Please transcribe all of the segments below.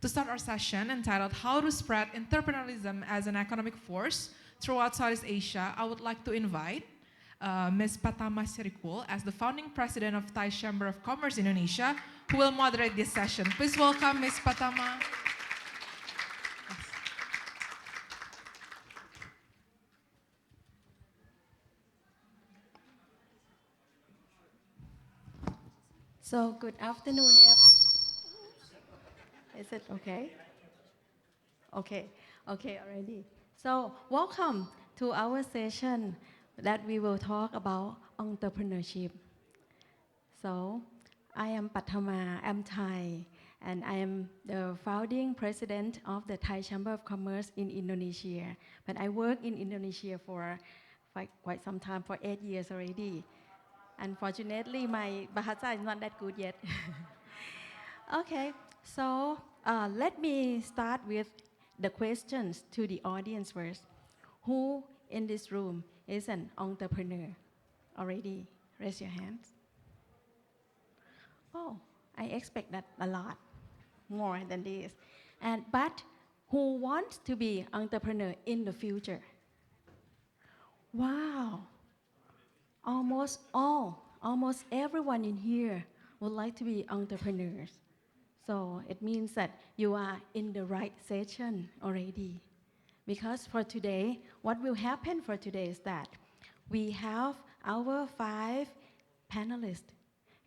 To start our session entitled How to Spread Entrepreneurialism as an Economic Force Throughout Southeast Asia, I would like to invite Ms. Patama Sirikul as the founding president of Thai Chamber of Commerce Indonesia, who will moderate this session. Please welcome Ms. Patama. So good afternoon. Is it okay? Okay, okay already. So welcome to our session that we will talk about entrepreneurship. So I am Patama, I'm Thai, and I am the founding president of the Thai Chamber of Commerce in Indonesia. But I work in Indonesia for quite some time, for 8 years already. Unfortunately, my Bahasa is not that good yet. Okay, so let me start with the questions to the audience first. Who in this room is an entrepreneur already? Raise your hands. Oh, I expect that a lot, more than this. But who wants to be entrepreneur in the future? Wow. Almost everyone in here would like to be entrepreneurs. So it means that you are in the right session already. Because for today, what will happen for today is that we have our 5 panelists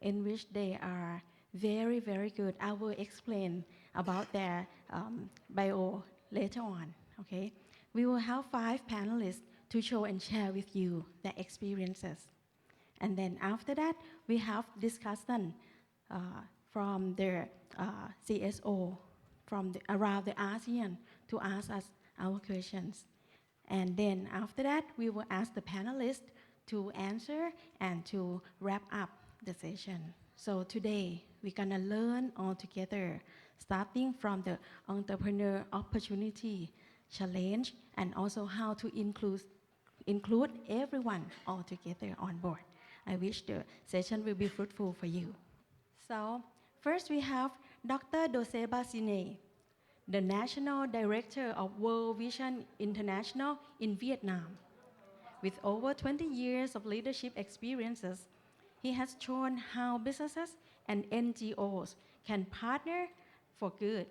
in which they are very, very good. I will explain about their bio later on, okay? We will have 5 panelists to show and share with you their experiences. And then after that, we have discussion from the CSO from around the ASEAN to ask us our questions. And then after that, we will ask the panelists to answer and to wrap up the session. So today, we're gonna learn all together, starting from the entrepreneur opportunity, challenge, and also how to include everyone all together on board. I wish the session will be fruitful for you. So first we have Dr. Doseba Sine, the National Director of World Vision International in Vietnam. With over 20 years of leadership experiences, he has shown how businesses and NGOs can partner for good,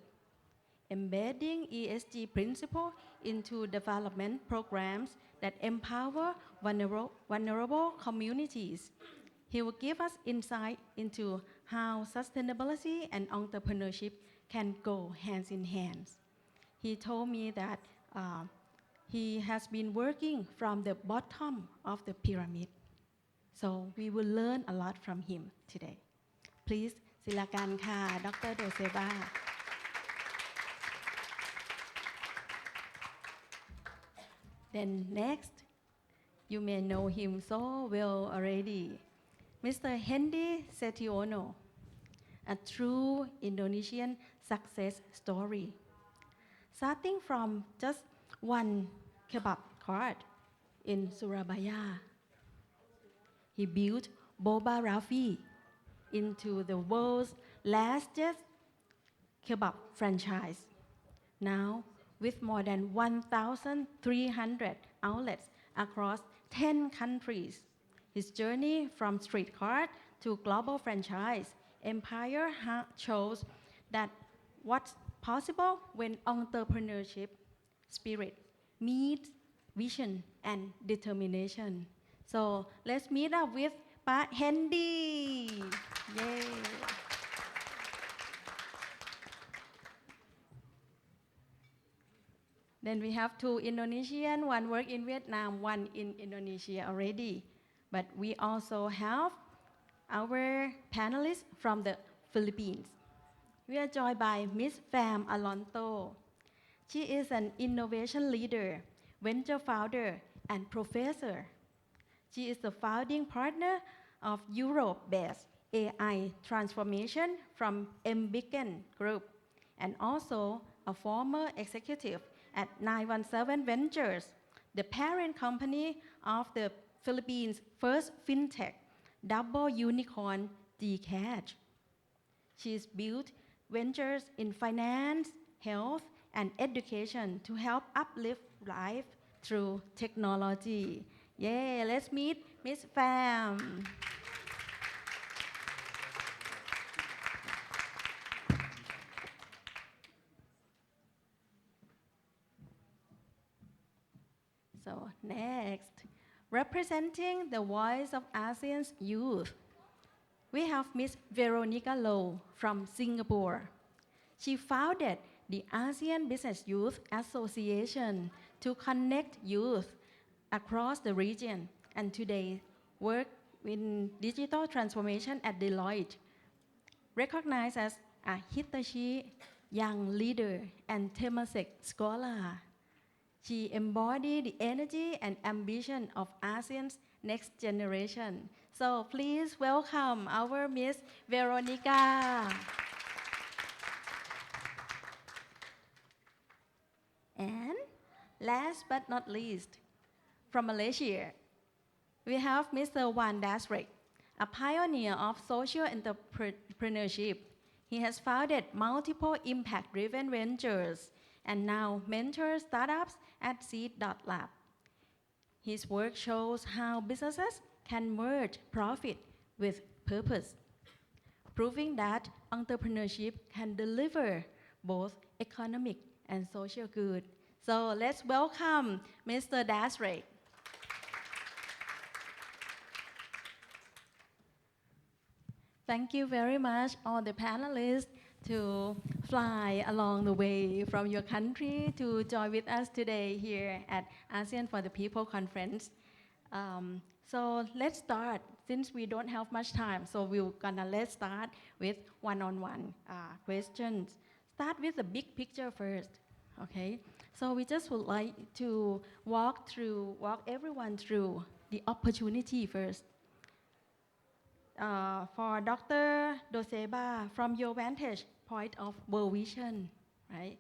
embedding ESG principles into development programs that empower vulnerable communities. He will give us insight into how sustainability and entrepreneurship can go hands in hand. He told me that he has been working from the bottom of the pyramid. So we will learn a lot from him today. Please, silakan ka, Dr. Doseba. Then next, you may know him so well already. Mr. Hendy Setiono, a true Indonesian success story. Starting from just one kebab cart in Surabaya, he built Boba Rafi into the world's largest kebab franchise. Now, with more than 1,300 outlets across 10 countries. His journey from street cart to global franchise empire shows that what's possible when entrepreneurship spirit meets vision and determination. So let's meet up with Pa Hendy. Yay. Then we have 2 Indonesian, one work in Vietnam, one in Indonesia already. But we also have our panelists from the Philippines. We are joined by Ms. Pham Alonto. She is an innovation leader, venture founder, and professor. She is the founding partner of Europe-based AI transformation from Mbeacon Group, and also a former executive at 917 Ventures, the parent company of the Philippines' first fintech, double unicorn Gcash. She's built ventures in finance, health, and education to help uplift life through technology. Yeah, let's meet Miss Pham. So next, representing the voice of ASEAN's youth, we have Miss Veronica Low from Singapore. She founded the ASEAN Business Youth Association to connect youth across the region and today work in digital transformation at Deloitte. Recognized as a Hitachi Young Leader and Temasek Scholar, she embodied the energy and ambition of ASEAN's next generation. So please welcome our Miss Veronica. And last but not least, from Malaysia, we have Mr. Wan Dasrek, a pioneer of social entrepreneurship. He has founded multiple impact-driven ventures and now mentors startups at Seed.lab. His work shows how businesses can merge profit with purpose, proving that entrepreneurship can deliver both economic and social good. So let's welcome Mr. Dasrek. Thank you very much, all the panelists, to fly along the way from your country to join with us today here at ASEAN for the People conference. So let's start, since we don't have much time, so let's start with one-on-one questions. Start with the big picture first, okay? So we just would like to walk everyone through the opportunity first. For Dr. Doseba, from your vantage point of World Vision, right?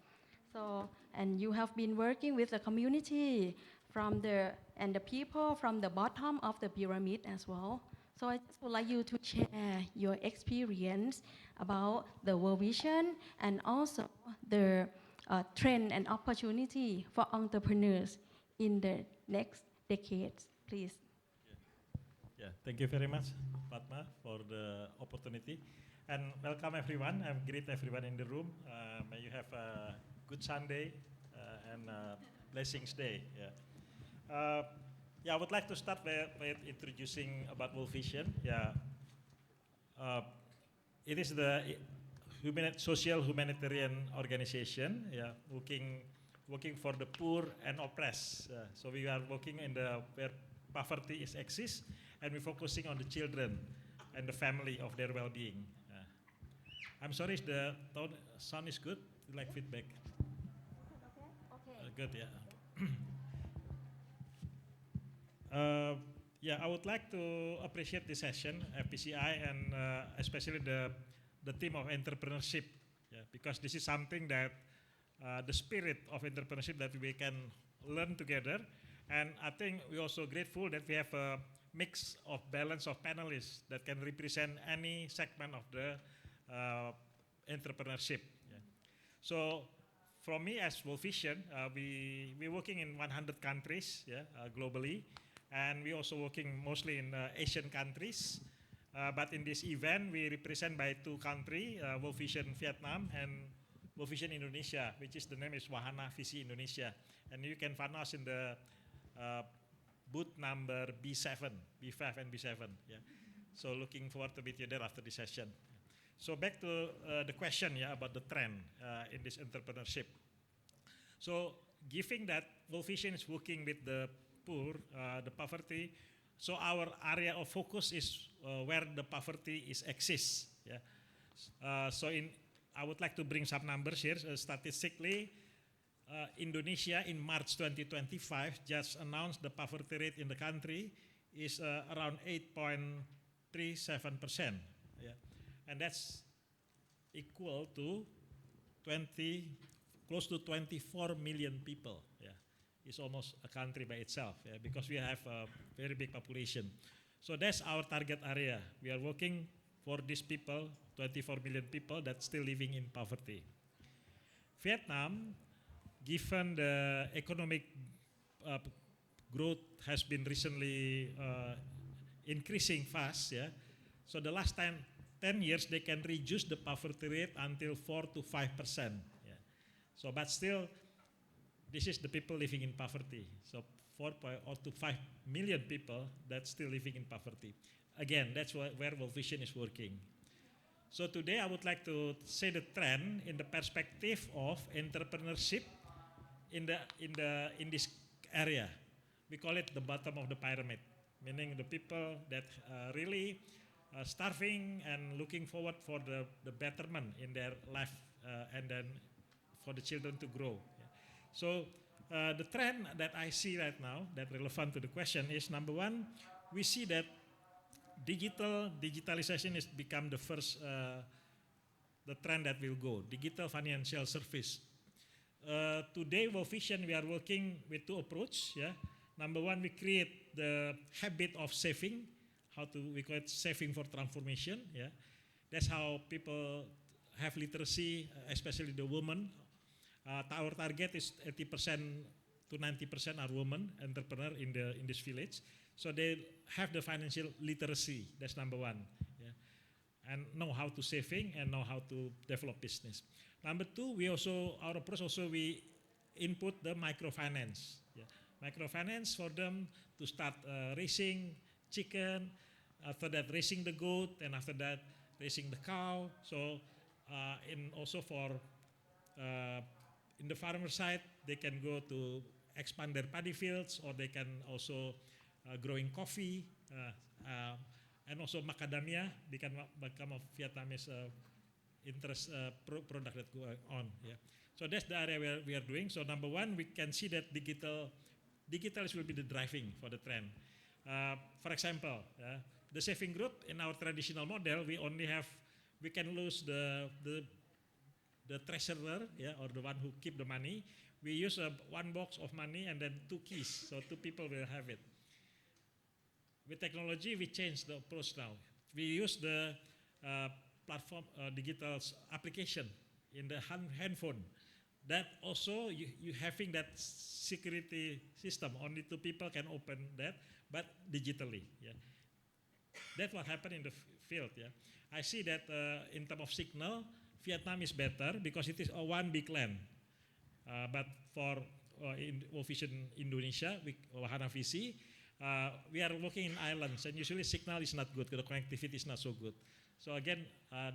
So, and you have been working with the community and the people from the bottom of the pyramid as well. So I just would like you to share your experience about the World Vision and also the trend and opportunity for entrepreneurs in the next decades, please. Yeah, thank you very much, Padma, for the opportunity. And welcome everyone. I greet everyone in the room. May you have a good Sunday and blessings day. Yeah, I would like to start with introducing about World Vision. Yeah, it is the social humanitarian organization. Yeah, working for the poor and oppressed. So we are working in where poverty exists, and we're focusing on the children and the family of their well-being. I'm sorry if the sound is good. Like feedback. Okay. Good. Yeah. Yeah, I would like to appreciate this session, FPCI, and especially the theme of entrepreneurship. Yeah, because this is something that the spirit of entrepreneurship that we can learn together. And I think we're also grateful that we have a mix of balance of panelists that can represent any segment of the entrepreneurship. Yeah. So, from me as World Vision, we're working in 100 countries, globally, and we're also working mostly in Asian countries. But in this event, we represent by two countries, World Vision Vietnam and World Vision Indonesia, which is the name is Wahana Visi Indonesia, and you can find us in the booth number B7, B5 and B7. Yeah. So looking forward to meet you there after the session. So back to the question, about the trend in this entrepreneurship. So given that World Vision is working with the poor, the poverty, so our area of focus is where the poverty exists. Yeah. I would like to bring some numbers here. Statistically, Indonesia in March 2025 just announced the poverty rate in the country is around 8.37%. Yeah. And that's equal to close to 24 million people. Yeah. It's almost a country by itself, because we have a very big population. So that's our target area. We are working for these people, 24 million people that still living in poverty. Vietnam, given the economic growth has been recently increasing fast, yeah. So the last 10 years they can reduce the poverty rate until 4 to 5%. Yeah. So but still, this is the people living in poverty. So 4 to 5 million people that's still living in poverty. Again, that's where World Vision is working. So today I would like to say the trend in the perspective of entrepreneurship in this area. We call it the bottom of the pyramid, meaning the people that really starving and looking forward for the betterment in their life and then for the children to grow. Yeah. So the trend that I see right now that relevant to the question is, number one, we see that digitalization is become the first the trend that will go. Digital financial service. Today, World Vision, we are working with two approaches. Yeah, number one, we create the habit of saving. We call it saving for transformation. Yeah, that's how people have literacy, especially the women. Our target is 80% to 90% are women entrepreneur in this village. So they have the financial literacy. That's number one. Yeah. And know how to saving and know how to develop business. Number two, our approach also we input the microfinance. Yeah. Microfinance for them to start raising chicken, after that raising the goat, and after that raising the cow. So also for in the farmer side, they can go to expand their paddy fields, or they can also growing coffee, and also macadamia become a Vietnamese interest product that go on. Yeah. So that's the area where we are doing. So number one, we can see that digital will be the driving for the trend. For example, the saving group in our traditional model, we can lose the treasurer, yeah, or the one who keep the money. We use one box of money and then two keys, so two people will have it. With technology, we change the approach now. We use the platform digital application in the handphone. That also you having that security system. Only two people can open that, but digitally. Yeah, that's what happened in the field. Yeah, I see that in terms of signal, Vietnam is better because it is a one big land. But for in World Vision Indonesia, Wahana VC, we are working in islands, and usually signal is not good, the connectivity is not so good. So again,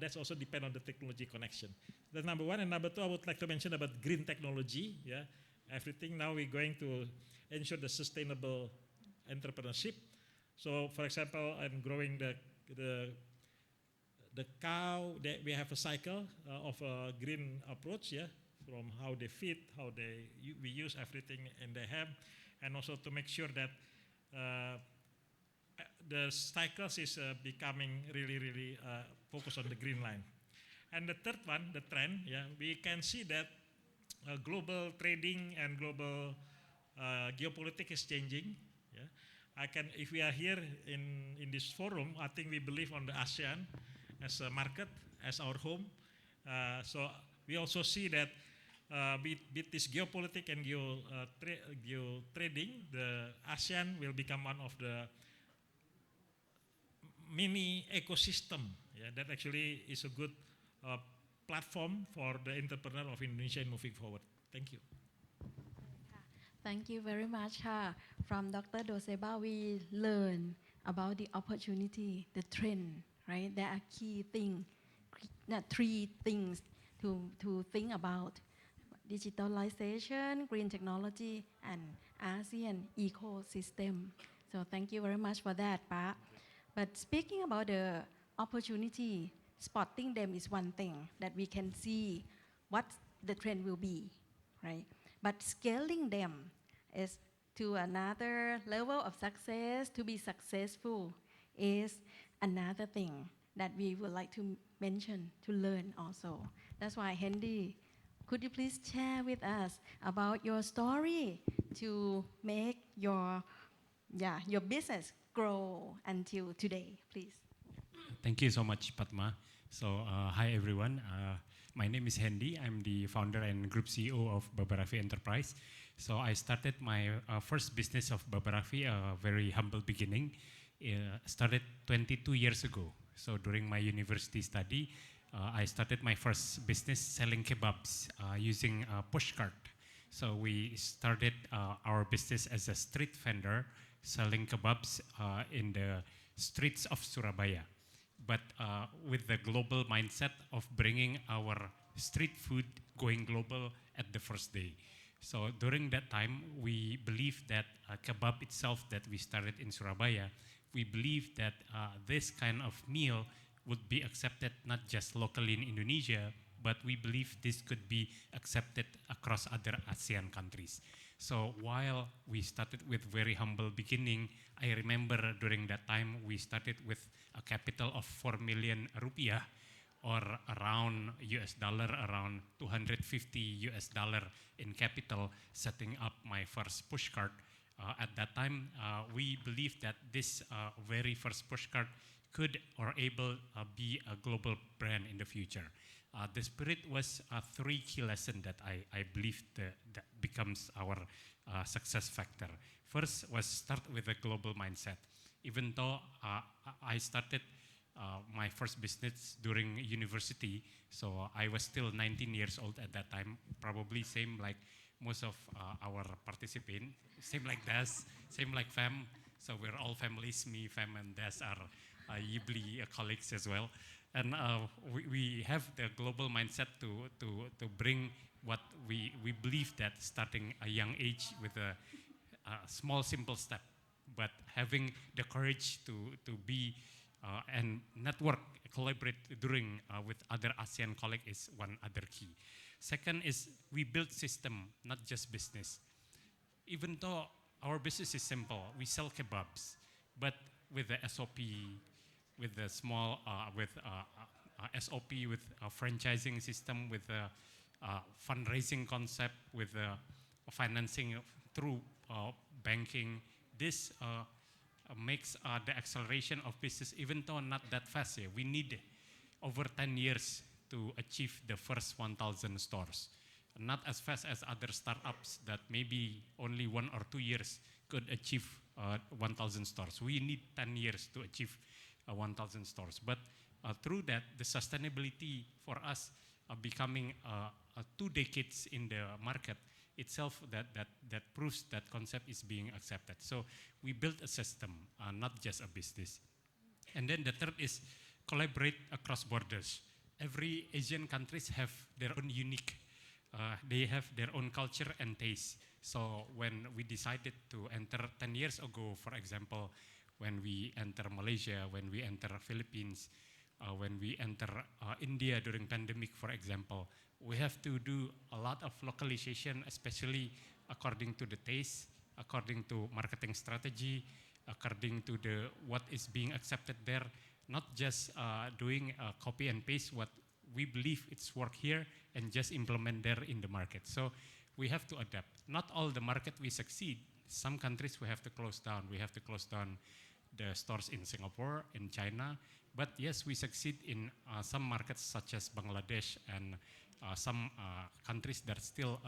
that's also depend on the technology connection. That's number one. And number two, I would like to mention about green technology. Yeah, everything now we're going to ensure the sustainable entrepreneurship. So for example, I'm growing the cow. We have a cycle of a green approach. Yeah, from how they feed, we use everything in the ham, and also to make sure that the cycles is becoming really focused on the green line. And the third one, the trend, yeah, we can see that global trading and global geopolitics is changing. Yeah, if we are here in this forum, I think we believe on the ASEAN as a market, as our home. So we also see that with this geopolitics and geo trading, the ASEAN will become one of the mini ecosystem. Yeah, that actually is a good platform for the entrepreneur of Indonesia in moving forward. Thank you. Thank you very much. From Dr. Doseba, we learn about the opportunity, the trend, right? There are key things, three things to think about: digitalization, green technology, and ASEAN ecosystem. So thank you very much for that, Pa. But speaking about the opportunity, spotting them is one thing that we can see what the trend will be, right? But scaling them is to another level of success. To be successful is another thing that we would like to mention, to learn also. That's why, Hendy, could you please share with us about your story to make your business grow until today, please? Thank you so much, Padma. So, hi everyone. My name is Hendy. I'm the founder and group CEO of Babarafi Enterprise. So, I started my first business of Babarafi, a very humble beginning. Started 22 years ago. So, during my university study, I started my first business selling kebabs using a pushcart. So, we started our business as a street vendor selling kebabs in the streets of Surabaya, but with the global mindset of bringing our street food going global at the first day. So during that time, we believed that kebab itself that we started in Surabaya, we believed that this kind of meal would be accepted not just locally in Indonesia, but we believe this could be accepted across other ASEAN countries. So while we started with very humble beginning, I remember during that time we started with a capital of 4 million rupiah, or around US dollar, around 250 US dollar in capital, setting up my first pushcart. At that time, we believed that this very first pushcart could or able be a global brand in the future. The spirit was three key lessons that I believe that becomes our success factor. First was start with a global mindset. Even though I started my first business during university, so I was still 19 years old at that time, probably same like most of our participants, same like Des, same like Fam. So we're all families, me, Fam, and Des are Yibli colleagues as well. And we have the global mindset to bring what we believe that starting a young age with a small, simple step, but having the courage to be and network, collaborate during with other ASEAN colleagues is one other key. Second is we build system, not just business. Even though our business is simple, we sell kebabs, but with the SOP, with the small, with SOP, with a franchising system, with a fundraising concept, with financing through banking. This makes the acceleration of business, even though not that fast. We need over 10 years to achieve the first 1,000 stores. Not as fast as other startups that maybe only 1 or 2 years could achieve 1,000 stores. We need 10 years to achieve 1,000 stores. But through that, the sustainability for us becoming 2 decades in the market itself, that proves that concept is being accepted. So we built a system, not just a business. And then the third is collaborate across borders. Every Asian countries have their own unique, they have their own culture and taste. So when we decided to enter 10 years ago, for example, when we enter Malaysia, when we enter Philippines, when we enter India during pandemic, for example, we have to do a lot of localization, especially according to the taste, according to marketing strategy, according to the what is being accepted there. Not just doing copy and paste what we believe it's work here and just implement there in the market. So we have to adapt. Not all the market we succeed. Some countries we have to close down. We have to close down the stores in Singapore, in China. But yes, we succeed in some markets such as Bangladesh and some countries that still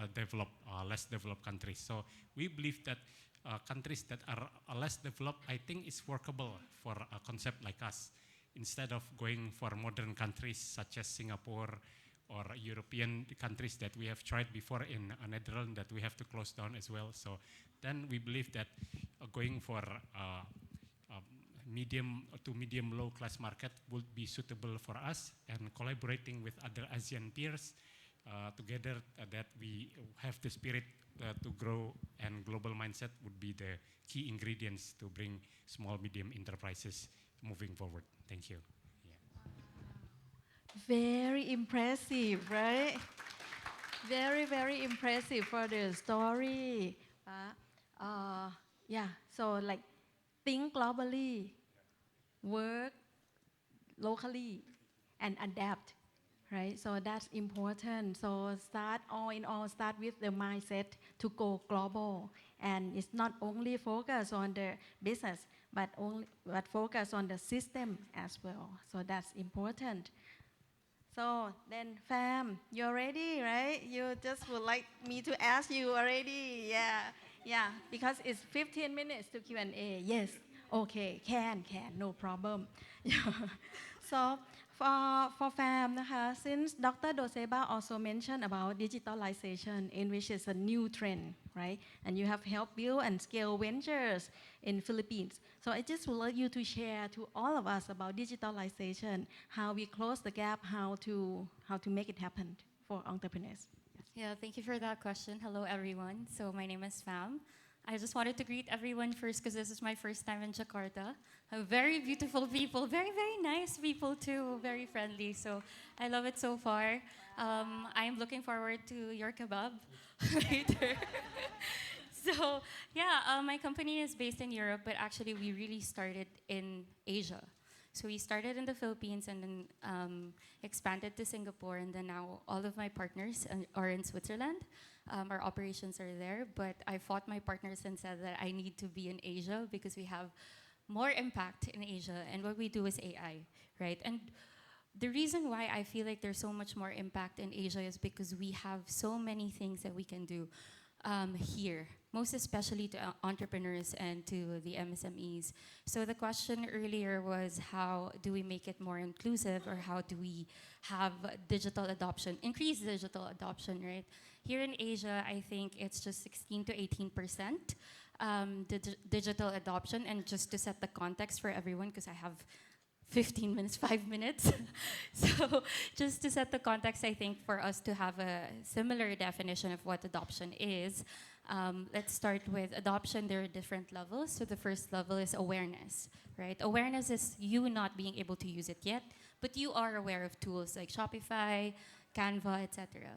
less developed countries. So we believe that countries that are less developed, I think it's workable for a concept like us. Instead of going for modern countries such as Singapore or European countries that we have tried before in Netherlands that we have to close down as well. So then we believe that going for medium to medium low class market would be suitable for us, and collaborating with other ASEAN peers together that we have the spirit to grow, and global mindset would be the key ingredients to bring small medium enterprises moving forward. Thank you. Very impressive, right? Very, very impressive for the story. Yeah, so like think globally, work locally, and adapt right? So that's important. So start all in all, start with the mindset to go global, and it's not only focus on the business, but focus on the system as well. So that's important. So then, fam, you're ready, right? You just would like me to ask you already, yeah, because it's 15 minutes to Q&A. Yes, okay, can, no problem. Yeah. So for fam, since Dr. Doseba also mentioned about digitalization, in which is a new trend, right? And you have helped build and scale ventures in Philippines. So I just would like you to share to all of us about digitalization, how we close the gap, how to make it happen for entrepreneurs. Yeah, thank you for that question. Hello, everyone. So my name is Fam. I just wanted to greet everyone first because this is my first time in Jakarta. Very beautiful people, very, very nice people too, very friendly. So I love it so far. I'm looking forward to your kebab later. So yeah, my company is based in Europe, but actually we really started in Asia. So we started in the Philippines and then expanded to Singapore, and then now all of my partners are in Switzerland. Our operations are there, but I fought my partners and said that I need to be in Asia because we have more impact in Asia, and what we do is AI, right? And the reason why I feel like there's so much more impact in Asia is because we have so many things that we can do here, most especially to entrepreneurs and to the MSMEs. So the question earlier was, how do we make it more inclusive, or how do we have digital adoption, increase digital adoption, right? Here in Asia, I think it's just 16 to 18% digital adoption. And just to set the context for everyone, because I have 15 minutes, 5 minutes. So just to set the context, I think for us to have a similar definition of what adoption is, let's start with adoption. There are different levels. So the first level is awareness, right? Awareness is you not being able to use it yet, but you are aware of tools like Shopify, Canva, etc.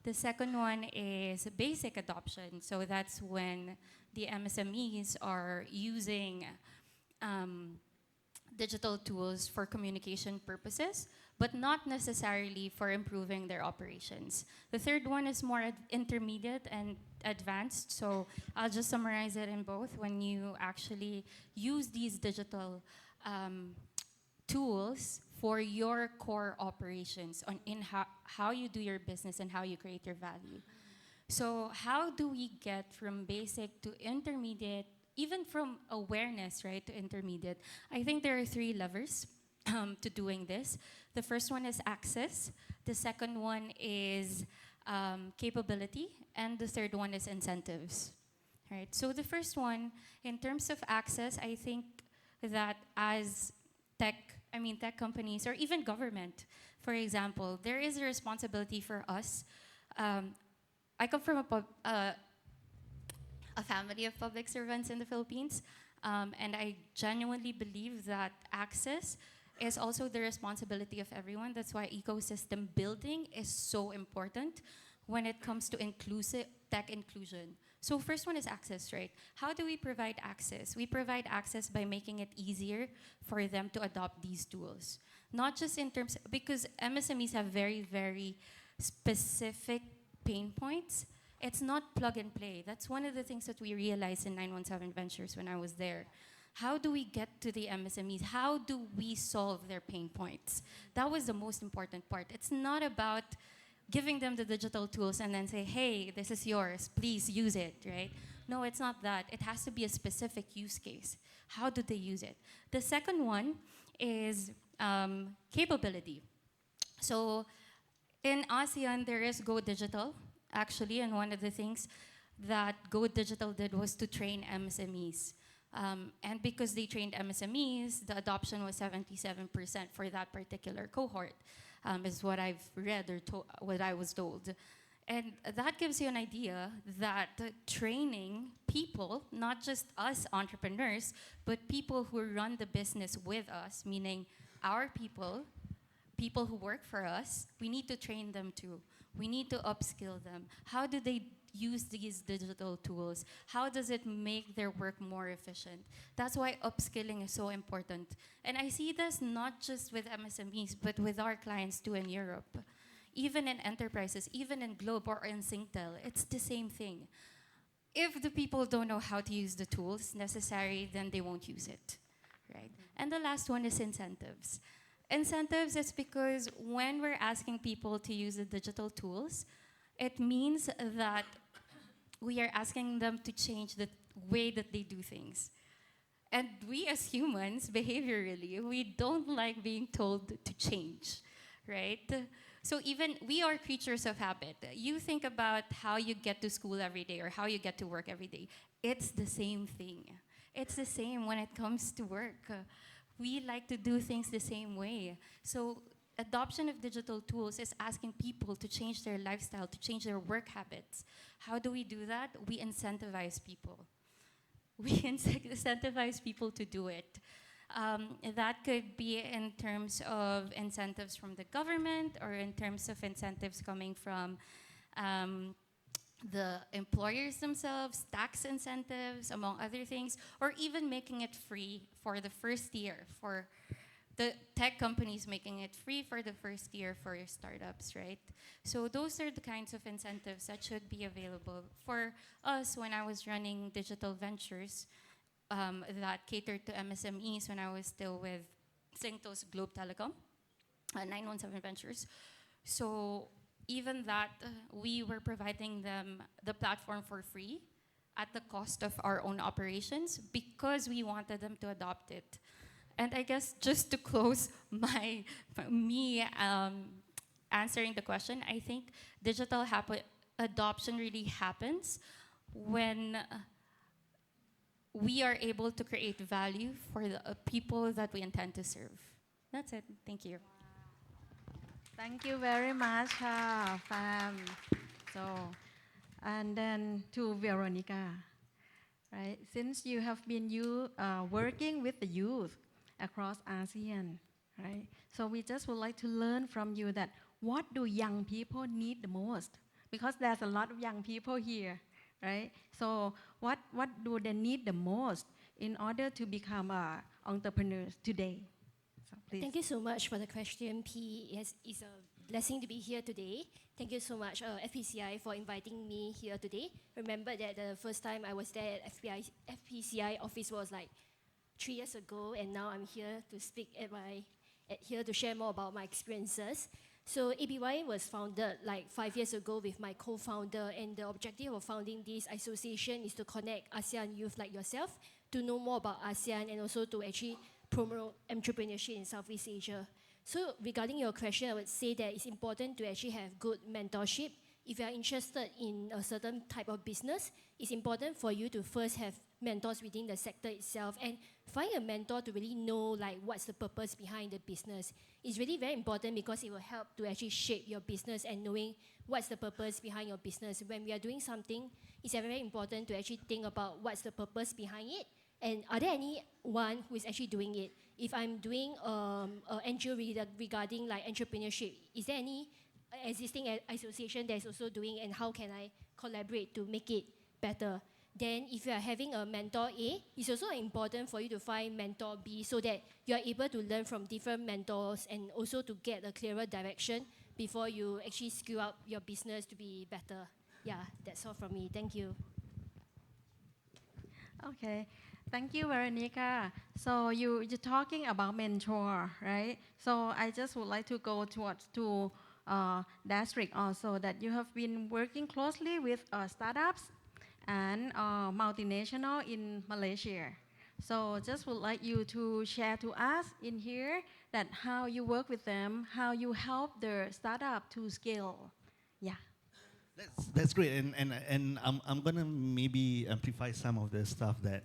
The second one is basic adoption. So that's when the MSMEs are using digital tools for communication purposes, but not necessarily for improving their operations. The third one is more intermediate and advanced. So I'll just summarize it in both. When you actually use these digital tools for your core operations in how you do your business and how you create your value. So how do we get from basic to intermediate, even from awareness, right, to intermediate? I think there are 3 levers to doing this. The first one is access. The second one is capability. And the third one is incentives. Right? So the first one, in terms of access, I think that as tech companies or even government, for example, there is a responsibility for us. I come from a family of public servants in the Philippines, and I genuinely believe that access is also the responsibility of everyone. That's why ecosystem building is so important when it comes to inclusive tech inclusion. So first one is access, right? How do we provide access? We provide access by making it easier for them to adopt these tools. Not just in terms, because MSMEs have very, very specific pain points. It's not plug and play. That's one of the things that we realized in 917 Ventures when I was there. How do we get to the MSMEs? How do we solve their pain points? That was the most important part. It's not about giving them the digital tools and then say, hey, this is yours, please use it, right? No, it's not that. It has to be a specific use case. How do they use it? The second one is capability. So in ASEAN, there is Go Digital, actually, and one of the things that Go Digital did was to train MSMEs. And because they trained MSMEs, the adoption was 77% for that particular cohort, is what I've read or what I was told. And that gives you an idea that training people, not just us entrepreneurs, but people who run the business with us, meaning our people who work for us, we need to train them too. We need to upskill them. How do they use these digital tools? How does it make their work more efficient? That's why upskilling is so important. And I see this not just with MSMEs, but with our clients too in Europe. even in enterprises, even in Globe or in Singtel, it's the same thing. If the people don't know how to use the tools necessary, then they won't use it, right? And the last one is incentives. Incentives is because when we're asking people to use the digital tools, it means that we are asking them to change the way that they do things. And we as humans, behaviorally, we don't like being told to change, right? So even we are creatures of habit. You think about how you get to school every day or how you get to work every day. It's the same thing. It's the same when it comes to work. We like to do things the same way. So adoption of digital tools is asking people to change their lifestyle, to change their work habits. How do we do that? We incentivize people. We incentivize people to do it. That could be in terms of incentives from the government or in terms of incentives coming from the employers themselves, tax incentives, among other things, or even making it free for the first year, for the tech companies making it free for the first year for your startups, right? So those are the kinds of incentives that should be available. For us, when I was running digital ventures that catered to MSMEs when I was still with Singtel's Globe Telecom, 917 Ventures. So even that, we were providing them the platform for free at the cost of our own operations because we wanted them to adopt it. And I guess just to close me answering the question, I think digital adoption really happens when we are able to create value for the people that we intend to serve. That's it. Thank you. Thank you very much, fam. So, and then to Veronica, right? Since you have been working with the youth across ASEAN, right? So we just would like to learn from you that what do young people need the most? Because there's a lot of young people here, right? So what do they need the most in order to become entrepreneurs today? So please. Thank you so much for the question, P. It's a blessing to be here today. Thank you so much, FPCI, for inviting me here today. Remember that the first time I was there at FPCI office was like 3 years ago, and now I'm here to speak here to share more about my experiences. So ABY was founded like 5 years ago with my co-founder, and the objective of founding this association is to connect ASEAN youth like yourself to know more about ASEAN and also to actually promote entrepreneurship in Southeast Asia. So regarding your question, I would say that it's important to actually have good mentorship. If you are interested in a certain type of business, it's important for you to first have mentors within the sector itself and find a mentor to really know like what's the purpose behind the business. It's really very important because it will help to actually shape your business and knowing what's the purpose behind your business. When we are doing something, it's very important to actually think about what's the purpose behind it and are there anyone who is actually doing it. If I'm doing an NGO regarding like entrepreneurship, is there any existing association that's also doing and how can I collaborate to make it better? Then if you are having a mentor A, it's also important for you to find mentor B so that you are able to learn from different mentors and also to get a clearer direction before you actually scale up your business to be better. Yeah, that's all from me. Thank you. Okay, thank you, Veronica. So you're talking about mentor, right? So I just would like to go to Dastrick also that you have been working closely with startups and multinational in Malaysia. So just would like you to share to us in here that how you work with them, how you help the startup to scale. Yeah. That's great, and I'm gonna maybe amplify some of the stuff that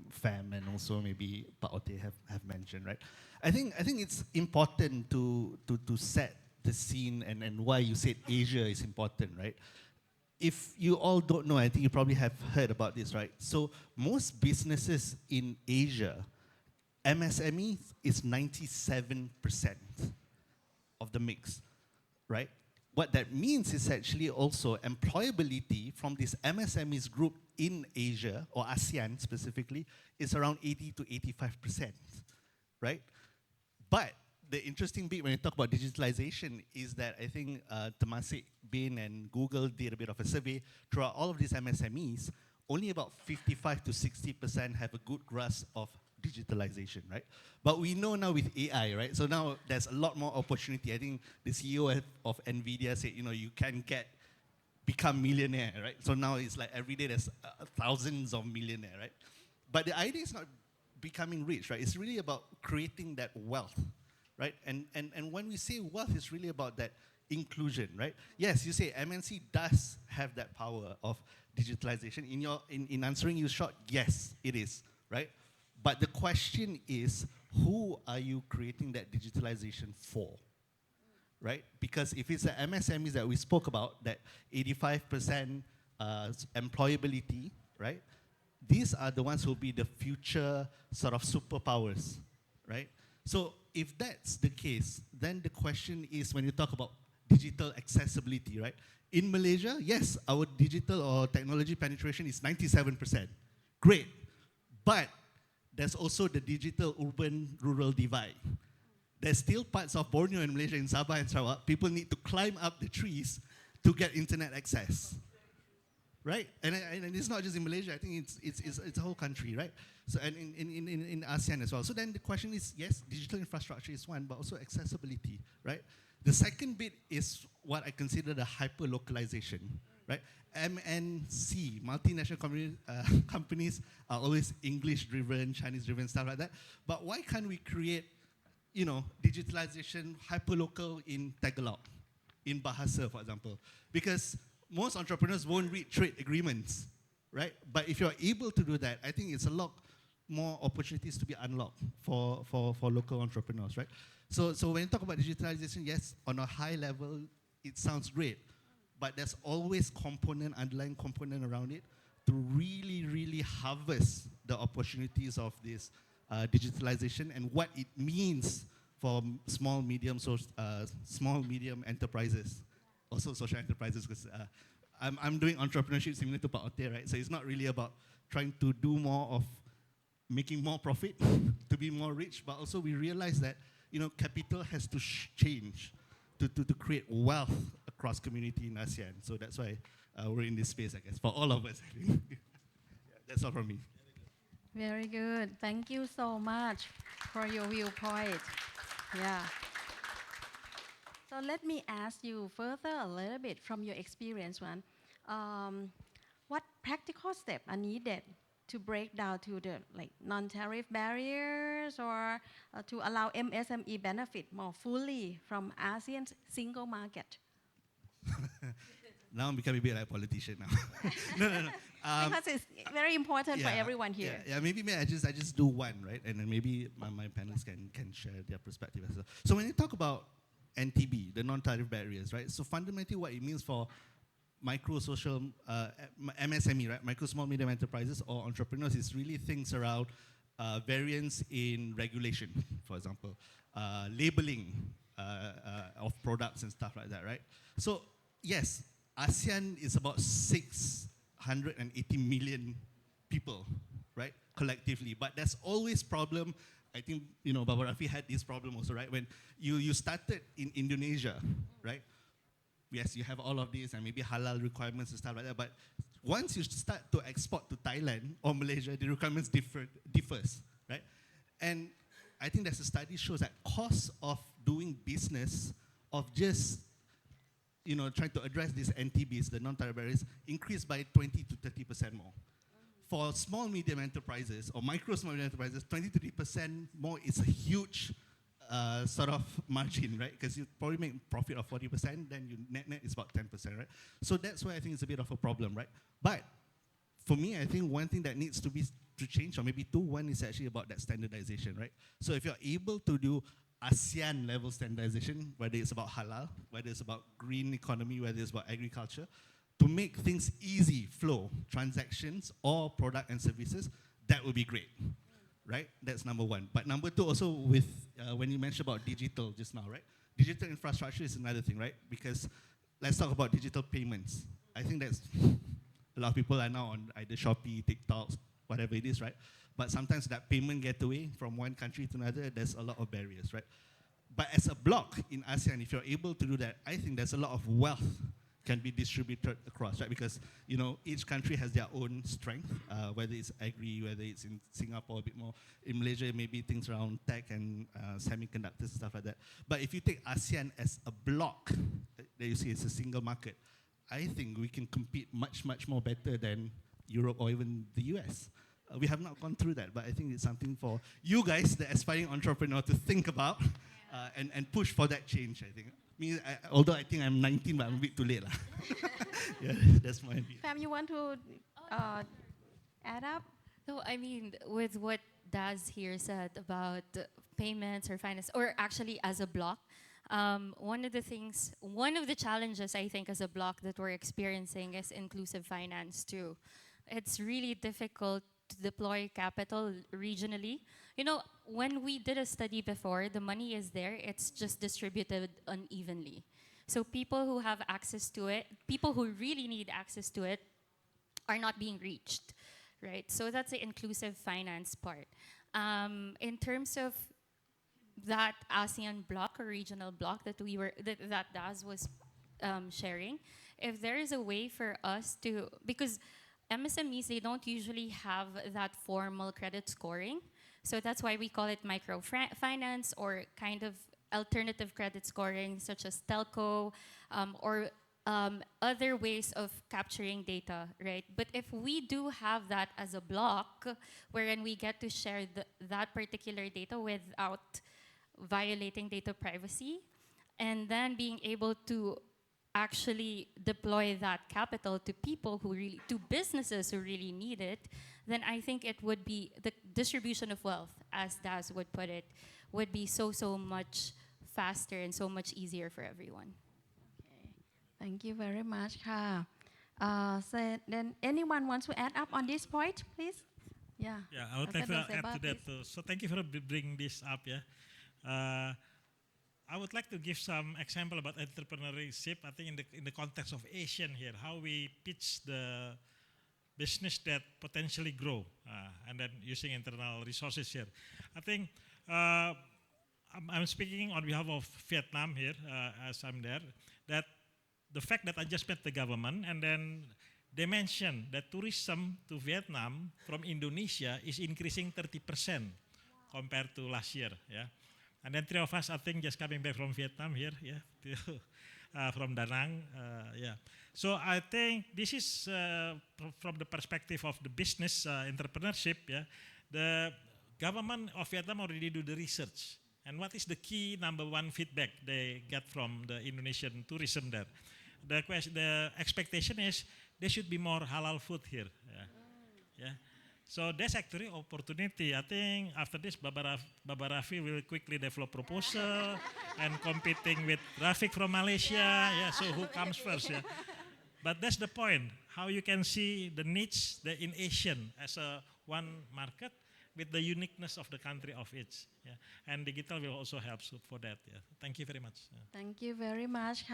Fam and also maybe Pak Ote have mentioned, right? I think it's important to set the scene and why you said Asia is important, right? If you all don't know, I think you probably have heard about this, right? So most businesses in Asia, MSME is 97% of the mix, right? What that means is actually also employability from this MSMEs group in Asia, or ASEAN specifically, is around 80 to 85%, right? But the interesting bit when you talk about digitalization is that I think Temasek, Bain, and Google did a bit of a survey throughout all of these MSMEs. Only about 55 to 60% have a good grasp of digitalization, right? But we know now with AI, right? So now there's a lot more opportunity. I think the CEO of NVIDIA said, you can become millionaire, right? So now it's like every day there's thousands of millionaire, right? But the idea is not becoming rich, right? It's really about creating that wealth, right? And when we say wealth, it's really about that inclusion, right? Yes, you say MNC does have that power of digitalization. In answering you short, yes, it is, right? But the question is, who are you creating that digitalization for, right? Because if it's the MSMEs that we spoke about, that 85% employability, right? These are the ones who will be the future sort of superpowers, right? So if that's the case, then the question is when you talk about digital accessibility, right? In Malaysia, yes, our digital or technology penetration is 97%. Great. But there's also the digital urban-rural divide. There's still parts of Borneo and Malaysia, in Sabah and Sarawak, people need to climb up the trees to get internet access. Right? And it's not just in Malaysia, I think it's a whole country, right? So, and in ASEAN as well. So then the question is, yes, digital infrastructure is one, but also accessibility, right? The second bit is what I consider the hyper-localization, right? MNC, multinational companies are always English-driven, Chinese-driven, stuff like that. But why can't we create, digitalization hyper-local in Tagalog, in Bahasa, for example? Because most entrepreneurs won't read trade agreements, right? But if you're able to do that, I think it's a lot more opportunities to be unlocked for local entrepreneurs, right? So when you talk about digitalization, yes, on a high level, it sounds great, but there's always underlying component around it to really, really harvest the opportunities of this digitalization and what it means for small, medium enterprises. Also social enterprises, because I'm doing entrepreneurship similar to Pak Ote, right? So it's not really about trying to do more of making more profit to be more rich, but also we realize that capital has to change to create wealth across community in ASEAN. So that's why we're in this space, I guess, for all of us. Yeah, that's all from me. Very good. Thank you so much for your viewpoint. Yeah. So let me ask you further a little bit from your experience, one. What practical steps are needed to break down to the non-tariff barriers or to allow MSME benefit more fully from ASEAN's single market? Now I'm becoming a bit like a politician now. No. Because it's very important for everyone here. Yeah, maybe I just do one, right? And then maybe my panelists can share their perspective as well. So when you talk about NTB, the non-tariff barriers, right? So fundamentally what it means for MSME, right? Micro, small, medium enterprises or entrepreneurs is really things around variance in regulation, for example, labeling of products and stuff like that, right? So yes, ASEAN is about 680 million people, right? Collectively, but there's always problem. I think, Baba Rafi had this problem also, right? When you started in Indonesia, right? Yes, you have all of these and maybe halal requirements and stuff like that, but once you start to export to Thailand or Malaysia, the requirements differs, right? And I think there's a study shows that cost of doing business, of just, trying to address these NTBs, the non-tariff barriers, increased by 20 to 30% more. For small, medium enterprises or micro, small, medium enterprises, 20 to 30% more is a huge sort of margin, right? Because you probably make profit of 40%, then you net is about 10%, right? So that's why I think it's a bit of a problem, right? But for me, I think one thing that needs to change, or maybe two, one is actually about that standardization, right? So if you're able to do ASEAN level standardization, whether it's about halal, whether it's about green economy, whether it's about agriculture, to make things easy flow, transactions or product and services, that would be great, right? That's number one. But number two, also with, when you mentioned about digital just now, right? Digital infrastructure is another thing, right? Because let's talk about digital payments. I think that's, a lot of people are now on either Shopee, TikTok, whatever it is, right? But sometimes that payment gateway from one country to another, there's a lot of barriers, right? But as a bloc in ASEAN, if you're able to do that, I think there's a lot of wealth can be distributed across, right? Because each country has their own strength, whether it's agri, whether it's in Singapore a bit more, in Malaysia maybe things around tech and semiconductors, stuff like that. But if you take ASEAN as a bloc, that you see it's a single market, I think we can compete much, much more better than Europe or even the US. We have not gone through that, but I think it's something for you guys, the aspiring entrepreneur, to think about and push for that change, I think. Although I think I'm 19, but I'm a bit too late. Yeah, that's my view. Fam, you want to add up? No, I mean, with what Daz here said about payments or finance, or actually as a block, one of the challenges I think as a block that we're experiencing is inclusive finance too. It's really difficult to deploy capital regionally. When we did a study before, the money is there, it's just distributed unevenly. So people who have access to it, people who really need access to it, are not being reached, right? So that's the inclusive finance part. In terms of that ASEAN block or regional block that that Daz was sharing, if there is a way for us to, because MSMEs, they don't usually have that formal credit scoring. So that's why we call it microfinance or kind of alternative credit scoring, such as telco or other ways of capturing data, right? But if we do have that as a block, wherein we get to share that particular data without violating data privacy, and then being able to actually deploy that capital to to businesses who really need it, then I think it would be, the distribution of wealth, as Daz would put it, would be so much faster and so much easier for everyone. Okay. Thank you very much. So then anyone wants to add up on this point, please? Yeah. Yeah, I would like to add to that too. So thank you for bringing this up. Yeah. I would like to give some example about entrepreneurship. I think in the context of Asian here, how we pitch the business that potentially grow, and then using internal resources here. I think I'm speaking on behalf of Vietnam here, as I'm there, that the fact that I just met the government, and then they mentioned that tourism to Vietnam from Indonesia is increasing 30% compared to last year. Yeah. And then three of us, I think, just coming back from Vietnam here, yeah, from Da Nang, yeah. So I think this is from the perspective of the business entrepreneurship, yeah. The government of Vietnam already do the research. And what is the key number one feedback they get from the Indonesian tourism there? The expectation is there should be more halal food here. Yeah. So that's actually opportunity. I think after this, Baba Rafi will quickly develop proposal and competing with Rafiq from Malaysia. Yeah, so who comes first? Yeah. But that's the point. How you can see the niche in Asian as a one market with the uniqueness of the country of each. Yeah. And digital will also help for that. Yeah. Thank you very much. Yeah. Thank you very much.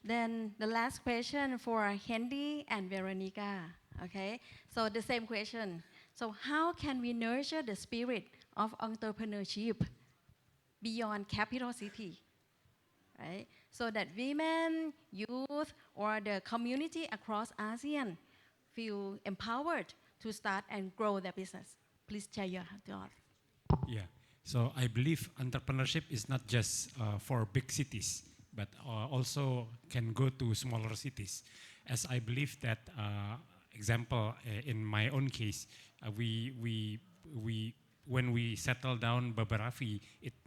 Then the last question for Hendy and Veronica. Okay, so the same question. So how can we nurture the spirit of entrepreneurship beyond capital city, right? So that women, youth, or the community across ASEAN feel empowered to start and grow their business. Please share your thoughts. Yeah, so I believe entrepreneurship is not just for big cities, but also can go to smaller cities. As I believe that, example, in my own case, when we settle down Baba Rafi,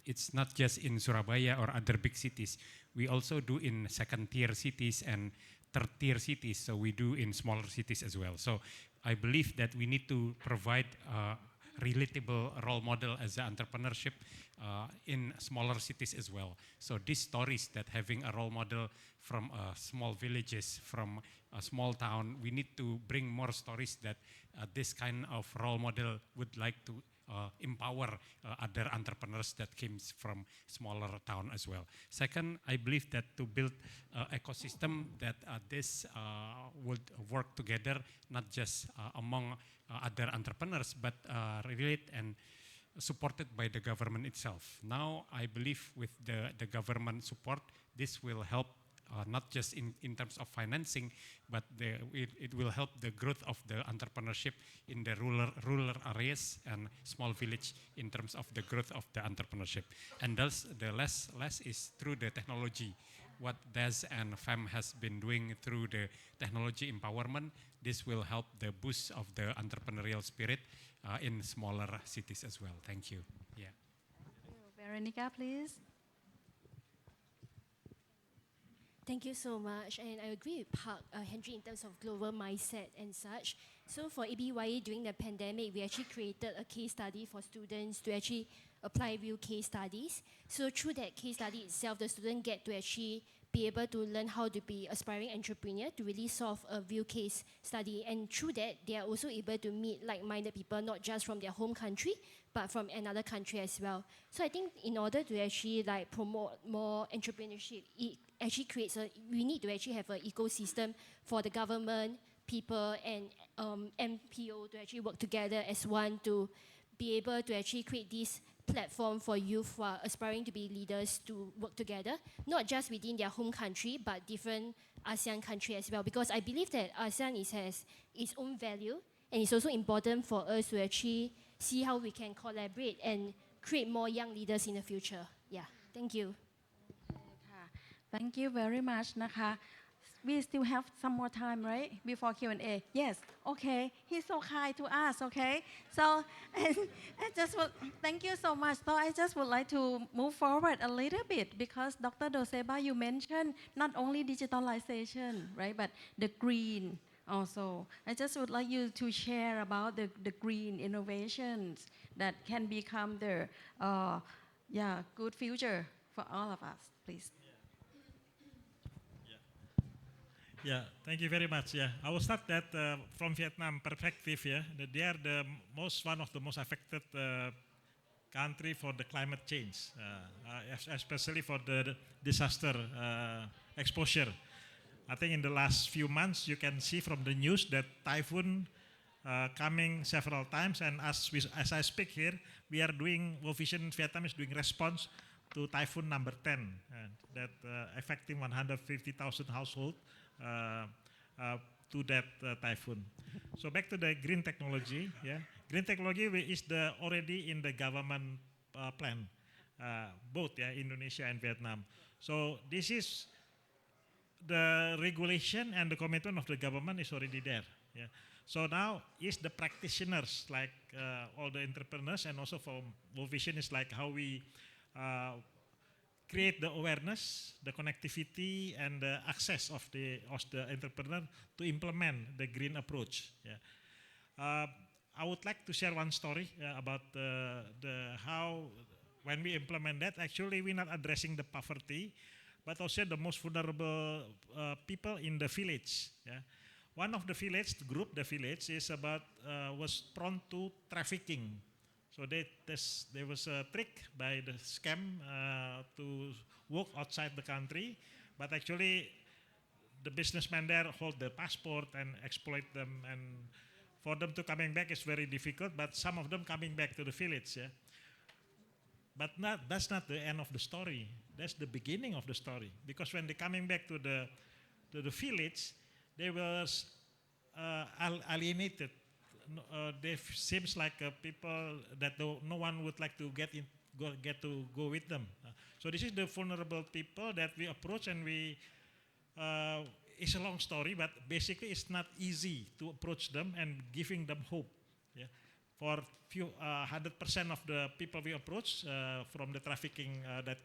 it's not just in Surabaya or other big cities. We also do in second-tier cities and third-tier cities. So we do in smaller cities as well. So I believe that we need to provide relatable role model as an entrepreneurship in smaller cities as well. So these stories that having a role model from small villages, from a small town, we need to bring more stories that this kind of role model would like to empower other entrepreneurs that came from smaller town as well. Second, I believe that to build ecosystem that this would work together, not just among other entrepreneurs, but relate and supported by the government itself. Now, I believe with the government support, this will help not just in terms of financing, but it will help the growth of the entrepreneurship in the rural areas and small village in terms of the growth of the entrepreneurship. And thus, the less is through the technology. What DES and FEM has been doing through the technology empowerment, this will help the boost of the entrepreneurial spirit in smaller cities as well. Thank you. Yeah. Veronica, please. Thank you so much, and I agree with Park Henry in terms of global mindset and such. So for ABYA during the pandemic, we actually created a case study for students to actually apply real case studies. So through that case study itself, the student get to actually be able to learn how to be aspiring entrepreneur to really solve a real case study. And through that, they are also able to meet like-minded people, not just from their home country, but from another country as well. So I think in order to actually like promote more entrepreneurship, it actually we need to actually have an ecosystem for the government, people, and MPO to actually work together as one to be able to actually create this platform for youth who are aspiring to be leaders to work together, not just within their home country, but different ASEAN country as well. Because I believe that ASEAN has its own value, and it's also important for us to actually see how we can collaborate and create more young leaders in the future. Yeah, thank you. Thank you very much, Naka. We still have some more time, right? Before Q&A. Yes, okay. He's so kind to us, okay? So I just would, thank you so much. So I just would like to move forward a little bit because Dr. Doseba, you mentioned not only digitalization, right, but the green also. I just would like you to share about the green innovations that can become the good future for all of us, please. Yeah, thank you very much. Yeah, I will start that from Vietnam perspective. Yeah, that they are one of the most affected country for the climate change, especially for the disaster exposure. I think in the last few months you can see from the news that typhoon coming several times, and as I speak here, we are doing World Vision Vietnam is doing response to typhoon number 10 that affecting 150,000 households. To that typhoon. So back to the green technology. Yeah, green technology is already in the government plan, both Indonesia and Vietnam. So this is the regulation and the commitment of the government is already there. Yeah. So now is the practitioners like all the entrepreneurs and also for World Vision is like how we create the awareness, the connectivity, and the access of the entrepreneur to implement the green approach. Yeah. I would like to share one story about how when we implement that, actually we're not addressing the poverty, but also the most vulnerable people in the village. Yeah. One of the village was prone to trafficking. So there was a trick by the scam to work outside the country, but actually the businessmen there hold their passport and exploit them, and for them to coming back is very difficult, but some of them coming back to the village. Yeah? But that's not the end of the story. That's the beginning of the story, because when they're coming back to the village, they were alienated. They seems like people that no one would like to get to go with them. So this is the vulnerable people that we approach, and we. It's a long story, but basically it's not easy to approach them and giving them hope. Yeah, for 100% of the people we approach from the trafficking, that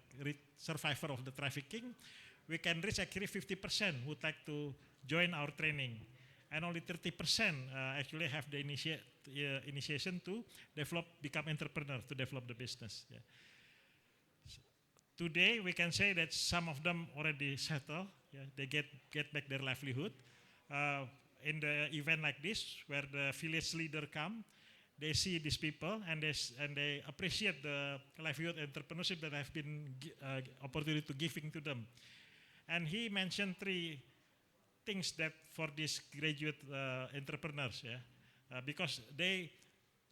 survivor of the trafficking, we can reach actually 50% would like to join our training. And only 30% actually have the initiation to become entrepreneurs, to develop the business. Yeah. So today we can say that some of them already settle. Yeah, they get back their livelihood. In the event like this, where the village leader come, they see these people and they appreciate the livelihood entrepreneurship that have been opportunity to giving to them. And he mentioned 3 things that for these graduate entrepreneurs, because they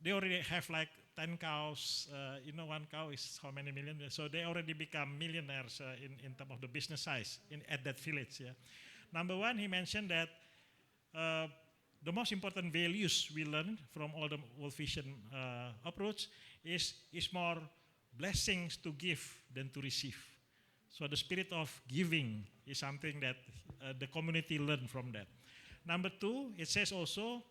they already have like 10 cows. You know, one cow is how many million? So they already become millionaires in terms of the business size at that village. Yeah. Number one, he mentioned that the most important values we learned from all the World Vision approach is more blessings to give than to receive. So the spirit of giving is something that the community learned from that. Number two, it says also,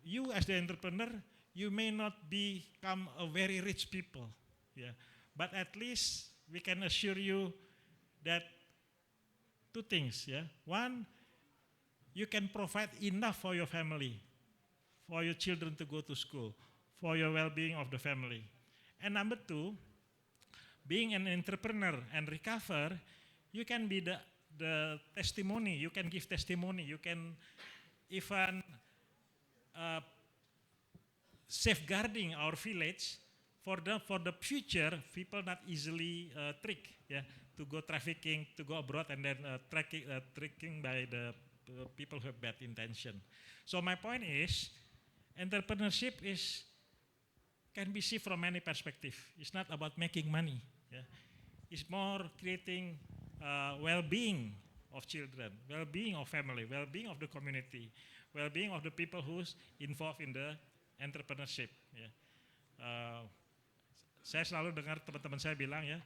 you as the entrepreneur, you may not become a very rich people, yeah, but at least we can assure you that two things, yeah. One, you can provide enough for your family, for your children to go to school, for your well-being of the family. And number two, being an entrepreneur and recover, you can be the testimony, you can give testimony, you can even safeguarding our village for the future, people not easily trick, yeah, to go trafficking, to go abroad and then tricking by the people who have bad intention. So my point is, entrepreneurship can be seen from many perspectives. It's not about making money. Yeah. It's more creating well-being of children, well-being of family, well-being of the community, well-being of the people who's involved in the entrepreneurship. Yeah. Saya selalu dengar teman-teman saya bilang ya,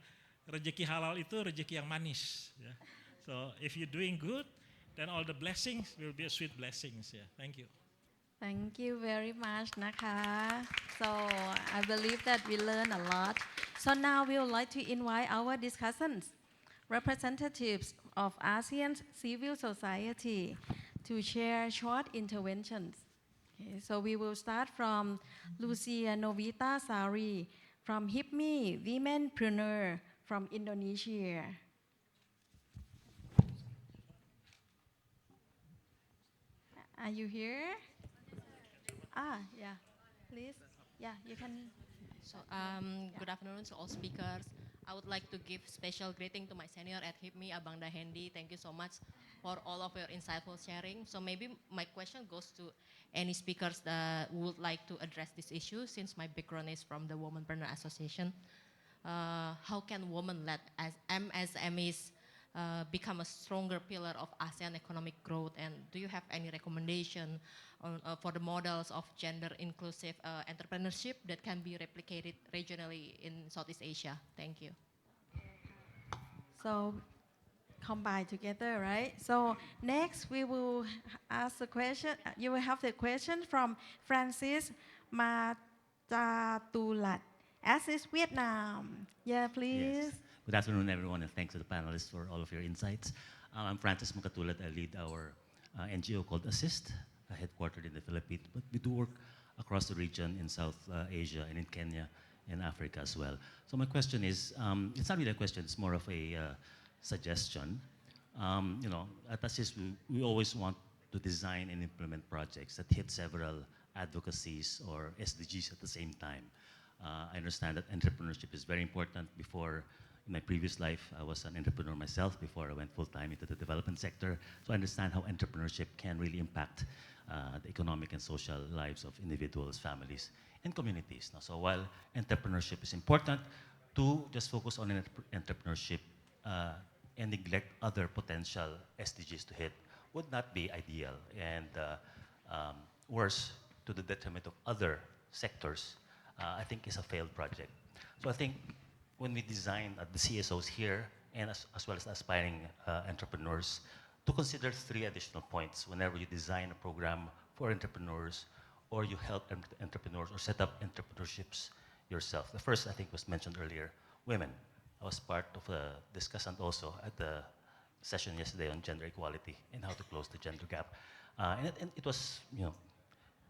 rezeki halal itu rezeki yang manis. Yeah. So if you're doing good, then all the blessings will be a sweet blessings. Yeah. Thank you. Thank you very much, Naka. So I believe that we learned a lot. So now we would like to invite our discussants, representatives of ASEAN civil society, to share short interventions. Okay, so we will start from Lucia Novita Sari from HIPME Womenpreneur from Indonesia. Are you here? Yeah, please. Yeah, you can. So, good afternoon to all speakers. I would like to give special greeting to my senior at HIPME, Abang Dahendi. Thank you so much for all of your insightful sharing. So maybe my question goes to any speakers that would like to address this issue, since my background is from the Womenpreneur Association. How can women-led as MSMEs become a stronger pillar of ASEAN economic growth? And do you have any recommendation for the models of gender-inclusive entrepreneurship that can be replicated regionally in Southeast Asia? Thank you. So combine together, right? So next we will ask the question. You will have the question from Francis Matatulat, Assist Vietnam. Yeah, please. Yes. Good afternoon, everyone, and thanks to the panelists for all of your insights. I'm Francis Makatulat. I lead our NGO called Assist, headquartered in the Philippines, but we do work across the region in South Asia and in Kenya and Africa as well. So my question is, it's not really a question, it's more of a suggestion. You know, at Assist, we always want to design and implement projects that hit several advocacies or SDGs at the same time. I understand that entrepreneurship is very important. Before, in my previous life, I was an entrepreneur myself before I went full-time into the development sector. So I understand how entrepreneurship can really impact the economic and social lives of individuals, families, and communities. Now, so while entrepreneurship is important, to just focus on entrepreneurship and neglect other potential SDGs to hit would not be ideal, and worse, to the detriment of other sectors, I think is a failed project. So I think when we design the CSOs here, and as well as aspiring entrepreneurs, to consider three additional points whenever you design a program for entrepreneurs, or you help entrepreneurs, or set up entrepreneurships yourself. The first, I think, was mentioned earlier, women. I was part of a discussant also at the session yesterday on gender equality and how to close the gender gap. And it was, you know,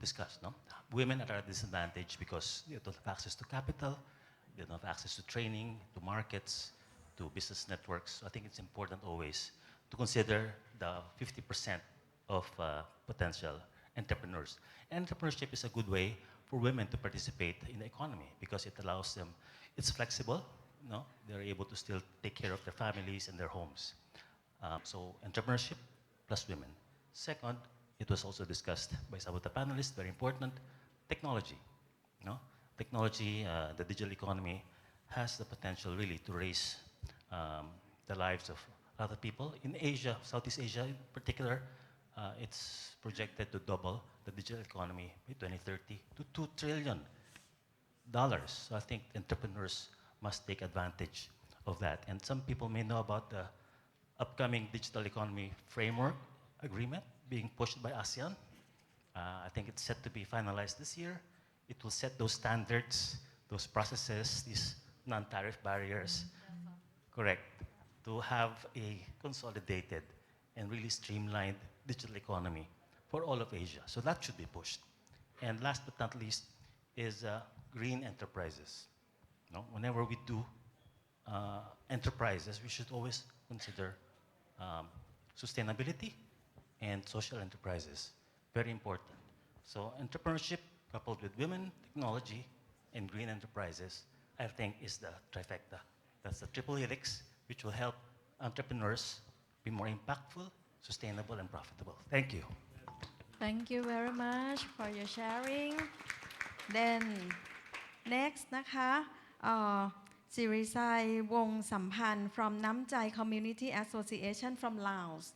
discussed, no? Women are at a disadvantage because they don't have access to capital, they don't have access to training, to markets, to business networks. So I think it's important always to consider the 50% of potential entrepreneurs. And entrepreneurship is a good way for women to participate in the economy because it allows them, it's flexible, no? They're able to still take care of their families and their homes. So entrepreneurship plus women. Second, it was also discussed by some of the panelists, very important, technology. No? Technology, the digital economy has the potential really to raise the lives of other people. In Asia, Southeast Asia in particular, it's projected to double the digital economy by 2030 to $2 trillion. So I think entrepreneurs must take advantage of that. And some people may know about the upcoming digital economy framework agreement being pushed by ASEAN. I think it's set to be finalized this year. It will set those standards, those processes, these non-tariff barriers, correct, to have a consolidated and really streamlined digital economy for all of Asia. So that should be pushed. And last but not least is green enterprises. No? Whenever we do enterprises, we should always consider sustainability and social enterprises. Very important. So entrepreneurship coupled with women, technology, and green enterprises, I think is the trifecta. That's the triple helix, which will help entrepreneurs be more impactful, sustainable, and profitable. Thank you. Thank you very much for your sharing. Then next นะคะสิริชัยวงศ์สัมพันธ์ from น้ำใจ Community Association from Laos.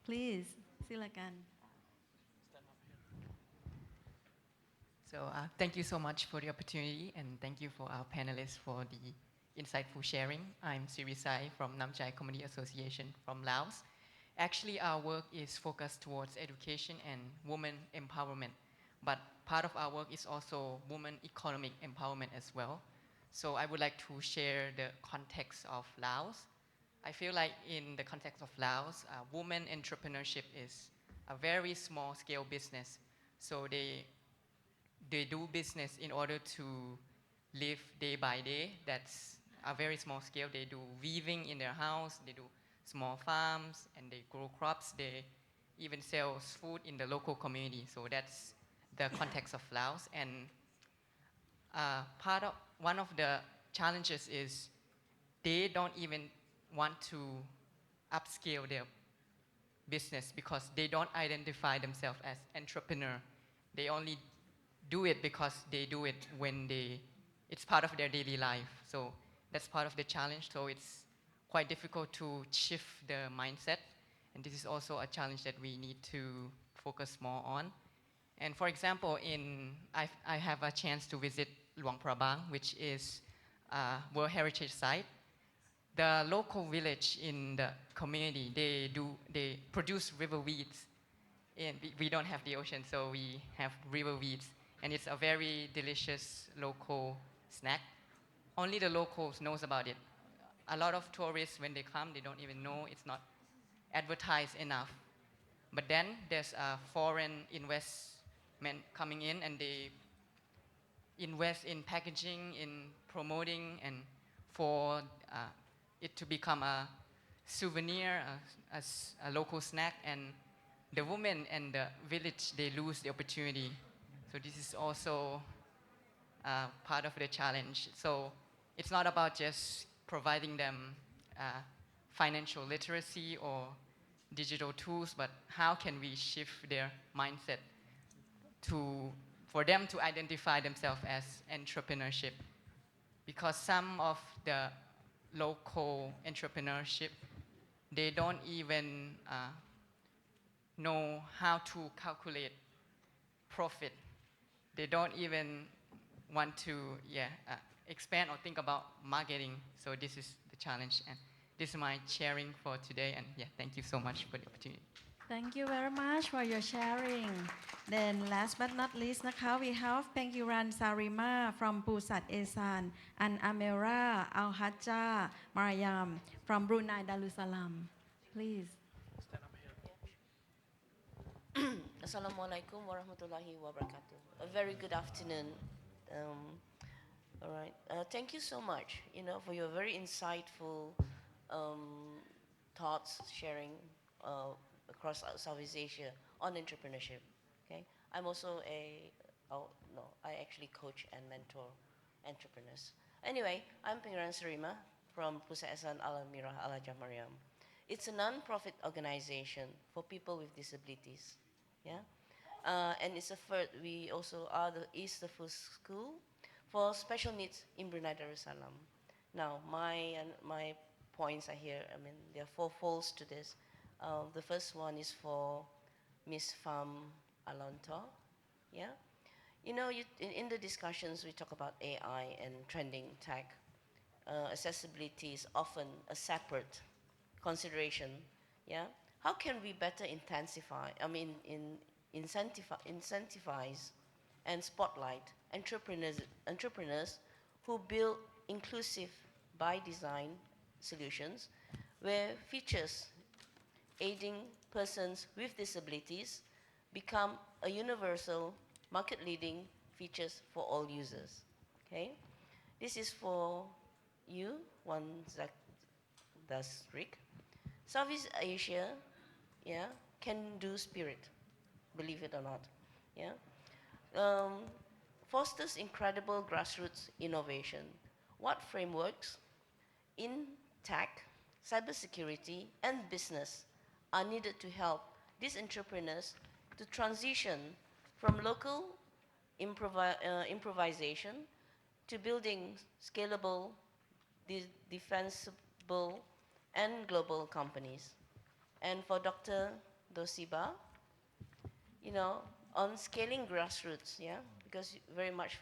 Please, silakan. So thank you so much for the opportunity, and thank you for our panelists for the insightful sharing. I'm Sirisai from Namchai Community Association from Laos. Actually, our work is focused towards education and women empowerment, but part of our work is also women economic empowerment as well. So I would like to share the context of Laos. I feel like in the context of Laos, women entrepreneurship is a very small scale business. So they do business in order to live day by day. That's a very small scale. They do weaving in their house, they do small farms, and they grow crops. They even sell food in the local community. So that's the context of Laos. And one of the challenges is they don't even want to upscale their business because they don't identify themselves as entrepreneur. They only do it because they do it when it's part of their daily life. So that's part of the challenge. So it's quite difficult to shift the mindset. And this is also a challenge that we need to focus more on. And for example, I have a chance to visit Luang Prabang, which is a World Heritage Site. The local village in the community, they produce river weeds. And we don't have the ocean, so we have river weeds. And it's a very delicious local snack. Only the locals knows about it. A lot of tourists, when they come, they don't even know. It's not advertised enough. But then there's a foreign investment coming in, and they invest in packaging, in promoting, and for it to become a souvenir, a local snack. And the women and the village, they lose the opportunity. So this is also part of the challenge. So it's not about just providing them financial literacy or digital tools, but how can we shift their mindset for them to identify themselves as entrepreneurship? Because some of the local entrepreneurship, they don't even know how to calculate profit. They don't even want to expand or think about marketing. So this is the challenge. And this is my sharing for today. And thank you so much for the opportunity. Thank you very much for your sharing. Then last but not least นะคะ we have Pengiran Sarima from Pusat Esan and Amera Al-Hajja Mariam from Brunei Darussalam. Please. Assalamualaikum warahmatullahi wabarakatuh. A very good afternoon. All right. Thank you so much, for your very insightful thoughts sharing across Southeast Asia on entrepreneurship. Okay. I'm also I actually coach and mentor entrepreneurs. Anyway, I'm Pengiran Sarima from Pusat Esan Al-Amirah Al-Hajjah Mariam. It's a non-profit organization for people with disabilities. Yeah. And it's a first, we also are is the first school for special needs in Brunei Darussalam. Now, my points are here. I mean, there are four folds to this. The first one is for Miss Pham Alonto. Yeah, you know, in the discussions we talk about AI and trending tech. Accessibility is often a separate consideration. Yeah, how can we better intensify? I mean, incentivize and spotlight entrepreneurs who build inclusive by design solutions where features aiding persons with disabilities become a universal market-leading features for all users. Okay, this is for you, one that's Rick. Southeast Asia, yeah, can do spirit, believe it or not, yeah. Fosters incredible grassroots innovation. What frameworks in tech, cybersecurity, and business are needed to help these entrepreneurs to transition from local improvisation to building scalable, defensible, and global companies? And for Dr. Dosiba, you know, on scaling grassroots, yeah, because very much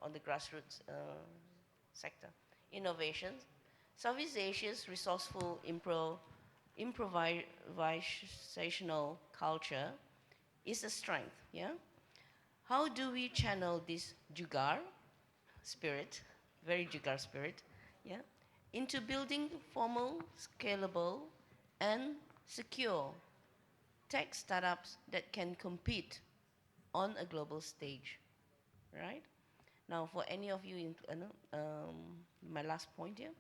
on the grassroots sector. Innovations. Southeast Asia's resourceful improvisational culture is a strength, yeah? How do we channel this jugar spirit, very jugar spirit, yeah, into building formal, scalable, and secure tech startups that can compete on a global stage, right? Now, for any of you, my last point here,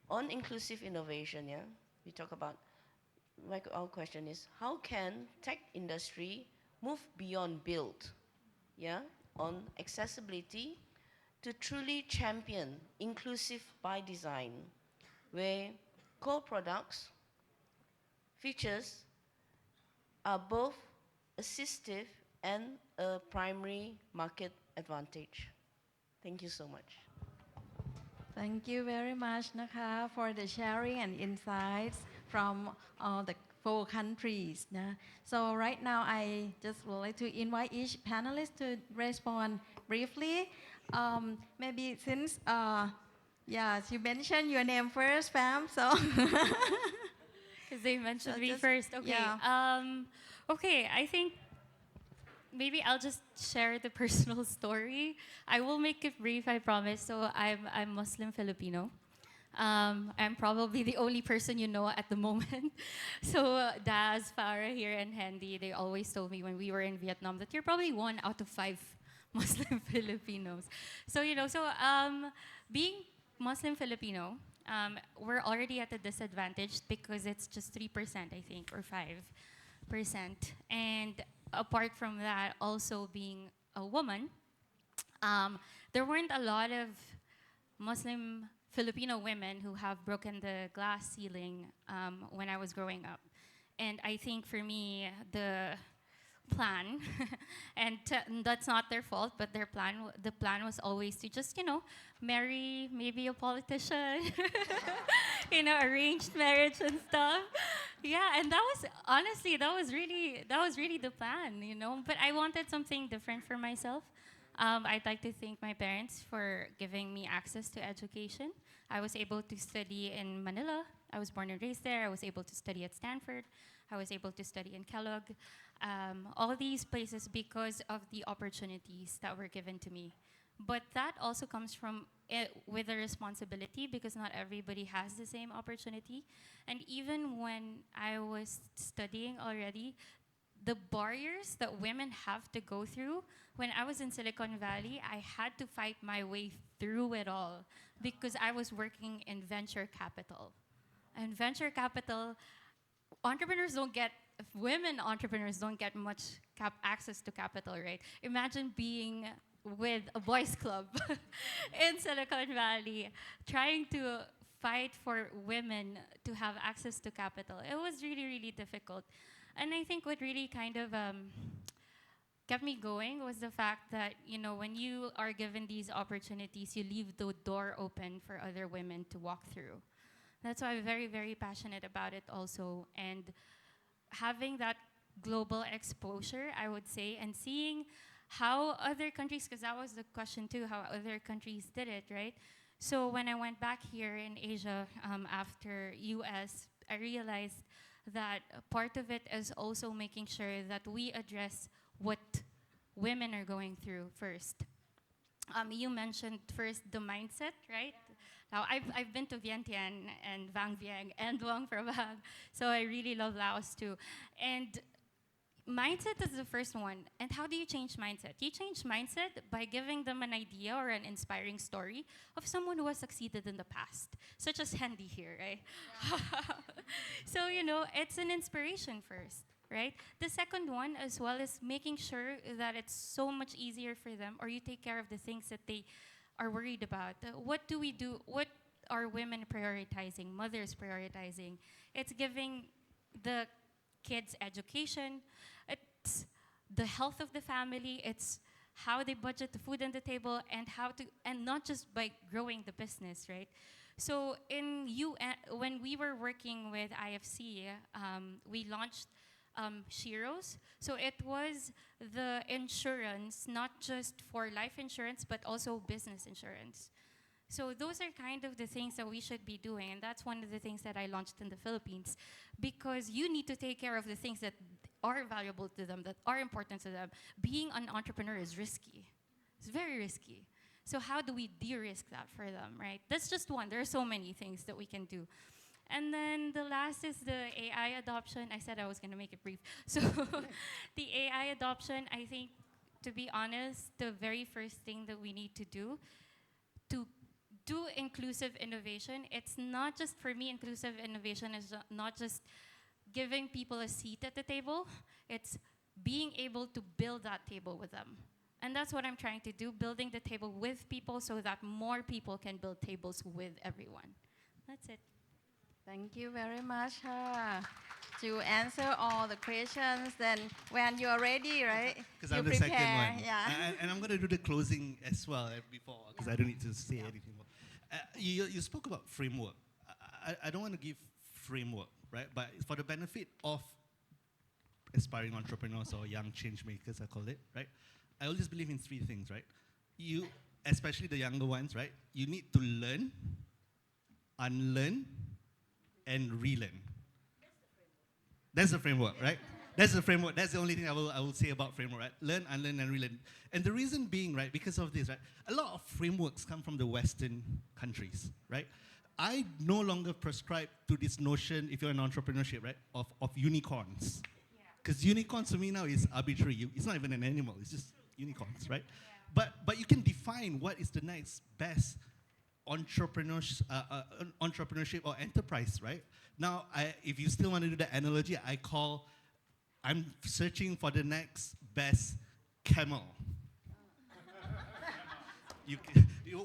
on inclusive innovation, yeah, we talk about, our question is, how can tech industry move beyond build, yeah, on accessibility to truly champion inclusive by design, where core products, features are both assistive and a primary market advantage. Thank you so much. Thank you very much, Naka, for the sharing and insights from all the 4 countries. So right now, I just would like to invite each panelist to respond briefly. Maybe since, yes, you mentioned your name first, Pam, so. Because they mentioned So me just- first. Okay. yeah. Okay, I think maybe I'll just share the personal story. I will make it brief, I promise. So I'm Muslim Filipino. I'm probably the only person you know at the moment. So Daz, Farah here, and Handy, they always told me when we were in Vietnam that you're probably 1 out of 5 Muslim Filipinos. So, being Muslim Filipino, we're already at a disadvantage because it's just 3%, I think, or 5%. And apart from that, also being a woman, there weren't a lot of Muslim Filipino women who have broken the glass ceiling when I was growing up. And I think for me, the plan, and that's not their fault, but the plan was always to just, marry maybe a politician, arranged marriage and stuff. Yeah, and that was honestly, that was really the plan, But I wanted something different for myself. I'd like to thank my parents for giving me access to education. I was able to study in Manila. I was born and raised there. I was able to study at Stanford. I was able to study in Kellogg. All these places because of the opportunities that were given to me. But that also comes from with a responsibility because not everybody has the same opportunity. And even when I was studying already, the barriers that women have to go through, when I was in Silicon Valley, I had to fight my way through it all because I was working in venture capital. And venture capital, women entrepreneurs don't get much access to capital, right? Imagine being with a boys club in Silicon Valley, trying to fight for women to have access to capital. It was really, really difficult. And I think what really kind of kept me going was the fact that, you know, when you are given these opportunities, you leave the door open for other women to walk through. That's why I'm very, very passionate about it also. And having that global exposure, I would say, and seeing how other countries, because that was the question too, how other countries did it, right? So when I went back here in Asia after US, I realized that part of it is also making sure that we address what women are going through first. You mentioned first the mindset, right? Now, I've been to Vientiane and Vang Vieng and Luang Prabang, so I really love Laos too. And mindset is the first one. And how do you change mindset? You change mindset by giving them an idea or an inspiring story of someone who has succeeded in the past, such as Handy here, right? Yeah. So, you know, it's an inspiration first, right? The second one as well is making sure that it's so much easier for them, or you take care of the things that they are worried about. What do we do? What are women prioritizing, mothers prioritizing? It's giving the kids education, it's the health of the family, it's how they budget the food on the table, and how to, and not just by growing the business, right? So in when we were working with IFC, we launched Shiros. So it was the insurance, not just for life insurance, but also business insurance. So those are kind of the things that we should be doing, and that's one of the things that I launched in the Philippines, because you need to take care of the things that are valuable to them, that are important to them. Being an entrepreneur is risky. It's very risky. So how do we de-risk that for them, right? That's just one. There are so many things that we can do. And then the last is the AI adoption. I said I was going to make it brief. So the AI adoption, I think, to be honest, the very first thing that we need to do inclusive innovation, it's not just, for me, inclusive innovation is not just giving people a seat at the table, it's being able to build that table with them. And that's what I'm trying to do, building the table with people so that more people can build tables with everyone. That's it. Thank you very much to answer all the questions. Then when you're ready, right? Because I'm the prepare, second one. Yeah. And I'm going to do the closing as well before, because I don't need to say anything more. You spoke about framework. I don't want to give framework, right? But for the benefit of aspiring entrepreneurs or young change makers, I call it, right? I always believe in three things, right? You, especially the younger ones, right? You need to learn, unlearn, and relearn. That's the framework, right? That's the framework. That's the only thing I will say about framework, right? Learn, unlearn, and relearn. And the reason being, right, because of this, right, a lot of frameworks come from the Western countries, right? I no longer prescribe to this notion, if you're in entrepreneurship, right, of unicorns. Because unicorns to me now is arbitrary. It's not even an animal. It's just unicorns, right? Yeah. But you can define what is the next best entrepreneurship or enterprise, right? Now, if you still want to do the analogy, I'm searching for the next best camel.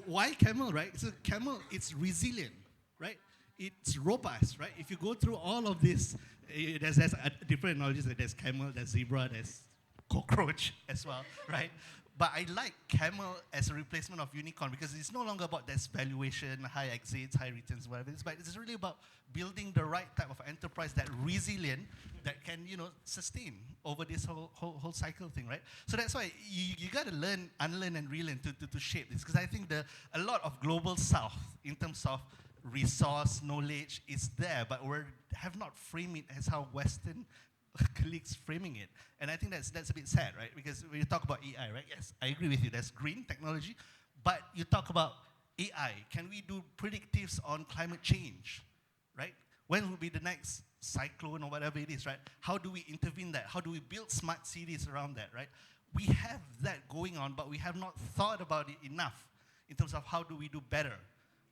Why camel, right? So camel, it's resilient, right? It's robust, right? If you go through all of this, there's different analogies. There's camel, there's zebra, there's cockroach as well, right? But I like camel as a replacement of unicorn because it's no longer about this valuation, high exits, high returns, whatever it is, but it's really about building the right type of enterprise that resilient, that can, sustain over this whole cycle thing, right? So that's why you got to learn, unlearn, and relearn to shape this, because I think a lot of global south in terms of resource, knowledge is there, but we have not framed it as how Western colleagues framing it. And I think that's a bit sad, right? Because when you talk about AI, right? Yes, I agree with you. That's green technology. But you talk about AI. Can we do predictives on climate change, right? When will be the next cyclone or whatever it is, right? How do we intervene that? How do we build smart cities around that, right? We have that going on, but we have not thought about it enough in terms of how do we do better,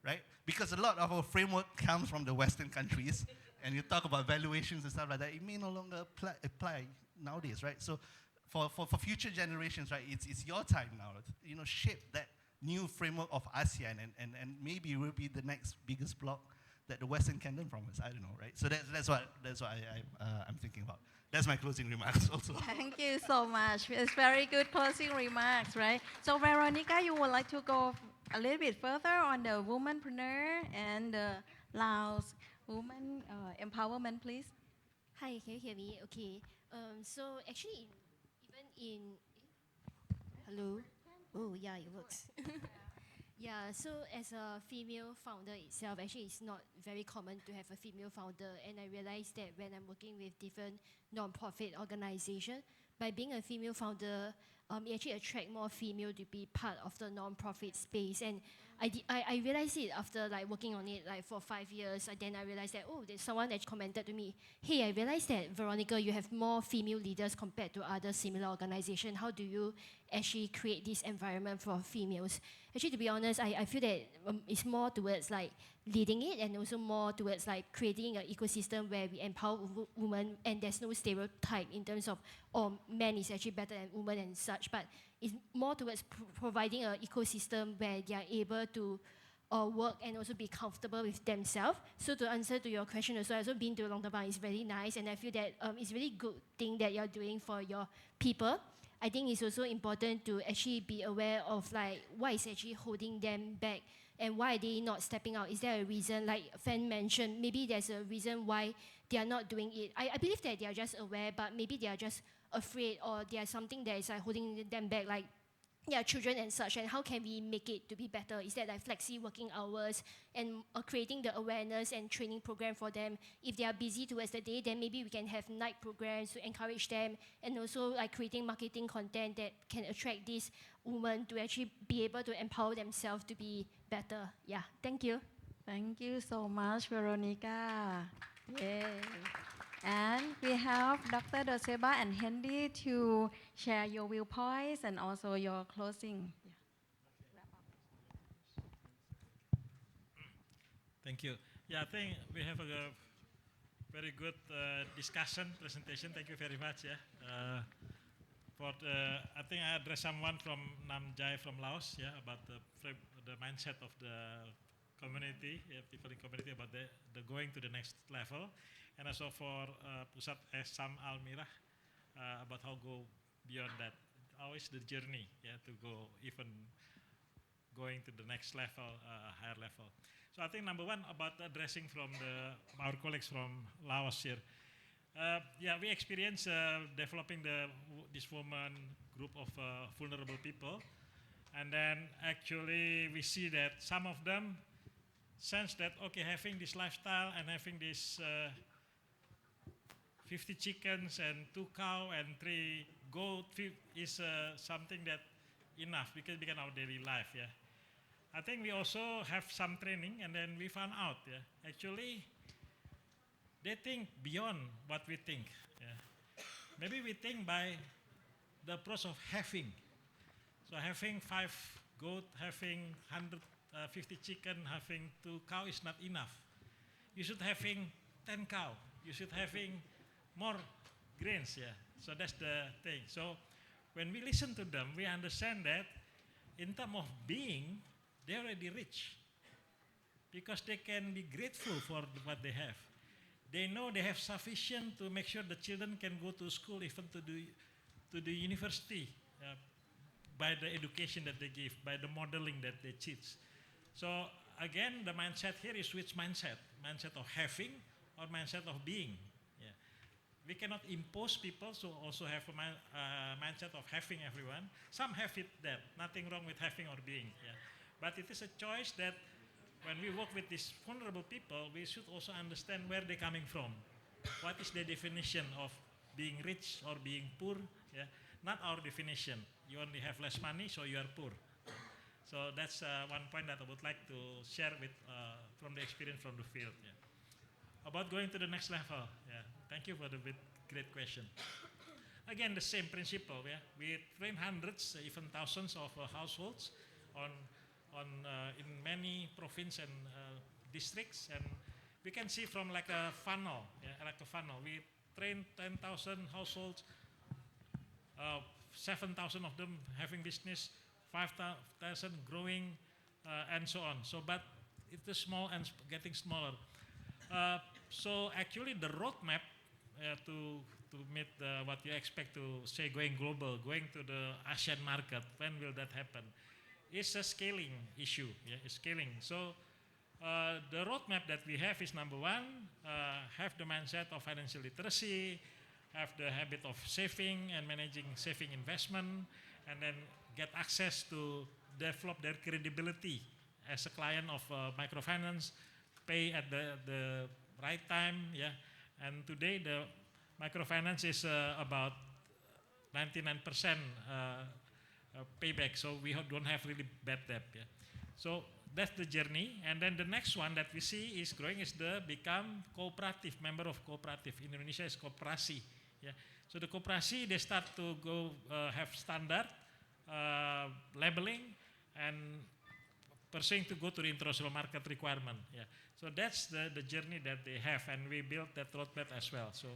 right? Because a lot of our framework comes from the Western countries, and you talk about valuations and stuff like that, it may no longer apply nowadays, right? So for future generations, right, it's your time now to, shape that new framework of ASEAN, and maybe it will be the next biggest bloc that the Western can learn from us. I don't know, right? So that's what I'm thinking about. That's my closing remarks also. Thank you so much. It's very good closing remarks, right? So Veronica, you would like to go a little bit further on the womanpreneur and the Laos woman empowerment, please. Hi, can you hear me? Okay. So actually, even in hello. Oh yeah, it works. Yeah. So as a female founder itself, actually, it's not very common to have a female founder, and I realized that when I'm working with different non-profit organizations, by being a female founder, it actually attract more female to be part of the non-profit space. And I realized it after like working on it like for 5 years. Then I realized that, oh, there's someone that commented to me, hey, I realized that, Veronica, you have more female leaders compared to other similar organizations. How do you actually create this environment for females? Actually, to be honest, I feel that it's more towards like leading it, and also more towards like creating an ecosystem where we empower women, and there's no stereotype in terms of, oh, men is actually better than women and such, but it's more towards providing an ecosystem where they are able to work and also be comfortable with themselves. So to answer to your question also, I've also been to Long Tabang. It's very nice, and I feel that it's really good thing that you're doing for your people. I think it's also important to actually be aware of like what is actually holding them back, and why are they not stepping out? Is there a reason? Like Fan mentioned, maybe there's a reason why they are not doing it. I believe that they are just aware, but maybe they are just afraid, or there's something that is like holding them back, like their children and such. And how can we make it to be better? Is that like flexi working hours, and creating the awareness and training program for them? If they are busy towards the day, then maybe we can have night programs to encourage them, and also like creating marketing content that can attract these women to actually be able to empower themselves to be better. Yeah, thank you. Thank you so much, Veronica. Yay. And we have Dr. Doseba and Hendy to share your viewpoints and also your closing. Thank you. Yeah, I think we have a very good discussion, presentation. Thank you very much. Yeah. I think I addressed someone from Namjai from Laos. Yeah, about the mindset of the community, people in community, about the going to the next level, and also for Pusat Sam Almirah about how go beyond that. How is the journey? Yeah, to go even going to the next level, higher level. So I think number one about addressing from our colleagues from Laos here. Yeah, we experienced developing this woman group of vulnerable people, and then actually we see that some of them sense that, okay, having this lifestyle and having this 50 chickens and 2 cows and 3 goats is something that enough, because it became our daily life. Yeah, I think we also have some training, and then we found out, yeah, actually they think beyond what we think. Yeah. Maybe we think by the approach of having. So having 5 goats, having 150 chicken, having 2 cows is not enough. You should having 10 cows. You should having more grains. Yeah. So that's the thing. So when we listen to them, we understand that in terms of being, they're already rich, because they can be grateful for what they have. They know they have sufficient to make sure the children can go to school, even to the university, by the education that they give, by the modeling that they teach. So again, the mindset here is which mindset? Mindset of having or mindset of being? Yeah. We cannot impose people to also have a mindset of having everyone. Some have it that, nothing wrong with having or being. Yeah. But it is a choice that when we work with these vulnerable people, we should also understand where they're coming from. What is the definition of being rich or being poor? Yeah? Not our definition. You only have less money, so you are poor. So that's one point that I would like to share with from the experience from the field. Yeah. About going to the next level. Yeah. Thank you for the great question. Again, the same principle. Yeah. We train hundreds, even thousands of households in many provinces and districts, and we can see from like a funnel, like a funnel. We train 10,000 households, 7,000 of them having business, 5,000 growing, and so on. So, but it is small and getting smaller. So actually the roadmap to meet what you expect to say going global, going to the Asian market, when will that happen? It's a scaling issue, yeah, it's scaling. So the roadmap that we have is number one, have the mindset of financial literacy, have the habit of saving and managing saving investment, and then get access to develop their credibility as a client of microfinance, pay at the right time, yeah. And today the microfinance is about 99% payback, so we don't have really bad debt, yeah. So that's the journey, and then the next one that we see is growing is the become cooperative, member of cooperative. In Indonesia is koperasi, yeah. So the koperasi, they start to go have standard labeling and pursuing to go to the international market requirement, yeah. So that's the journey that they have, and we built that roadmap as well. So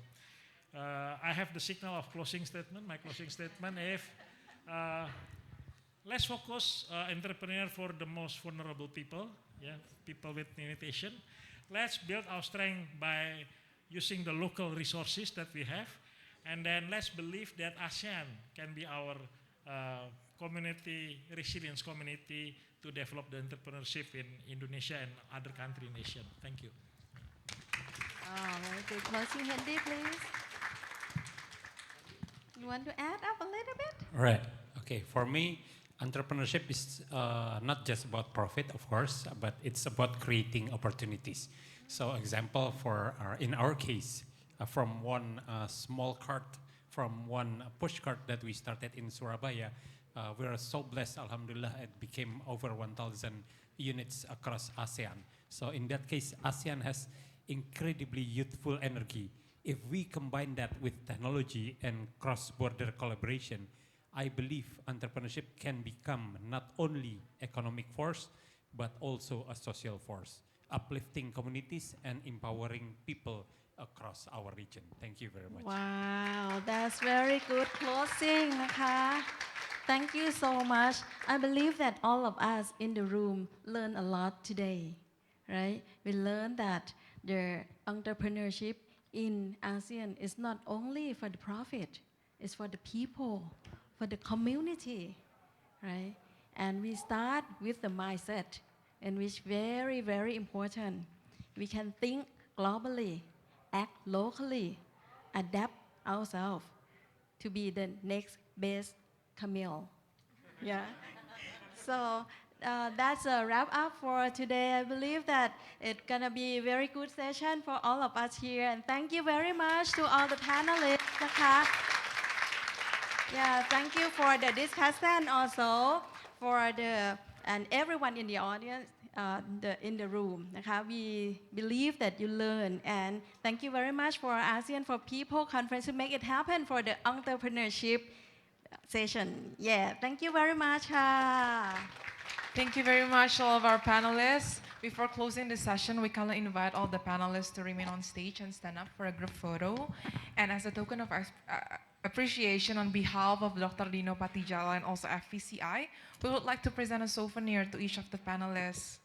I have the signal of closing statement. My closing statement is let's focus entrepreneur for the most vulnerable people, yeah, people with limitation. Let's build our strength by using the local resources that we have, and then let's believe that ASEAN can be our community, resilience community to develop the entrepreneurship in Indonesia and other countries in Asia. Thank you. Very good. Closing, Hendy, please. You want to add up a little bit? Right. Okay. For me, entrepreneurship is not just about profit, of course, but it's about creating opportunities. So, example for in our case, from one small cart, from one push cart that we started in Surabaya, we are so blessed, alhamdulillah, it became over 1,000 units across ASEAN. So in that case, ASEAN has incredibly youthful energy. If we combine that with technology and cross-border collaboration, I believe entrepreneurship can become not only economic force, but also a social force, uplifting communities and empowering people across our region. Thank you very much. Wow, that's very good closing,นะคะ. Thank you so much. I believe that all of us in the room learn a lot today, right? We learned that the entrepreneurship in ASEAN is not only for the profit, it's for the people, for the community, right? And we start with the mindset, and which very, very important. We can think globally, act locally, adapt ourselves to be the next best Camille. Yeah. So that's a wrap up for today. I believe that it's gonna be a very good session for all of us here. And thank you very much to all the panelists,นะคะ. Yeah, thank you for the discussion also, for the and everyone in the audience, in the room,นะคะ. We believe that you learn, and thank you very much for ASEAN for People Conference to make it happen for the entrepreneurship session. Yeah, thank you very much. Thank you very much, all of our panelists. Before closing the session, we kindly invite all the panelists to remain on stage and stand up for a group photo. And as a token of appreciation on behalf of Dr. Dino Patijala and also FPCI, we would like to present a souvenir to each of the panelists.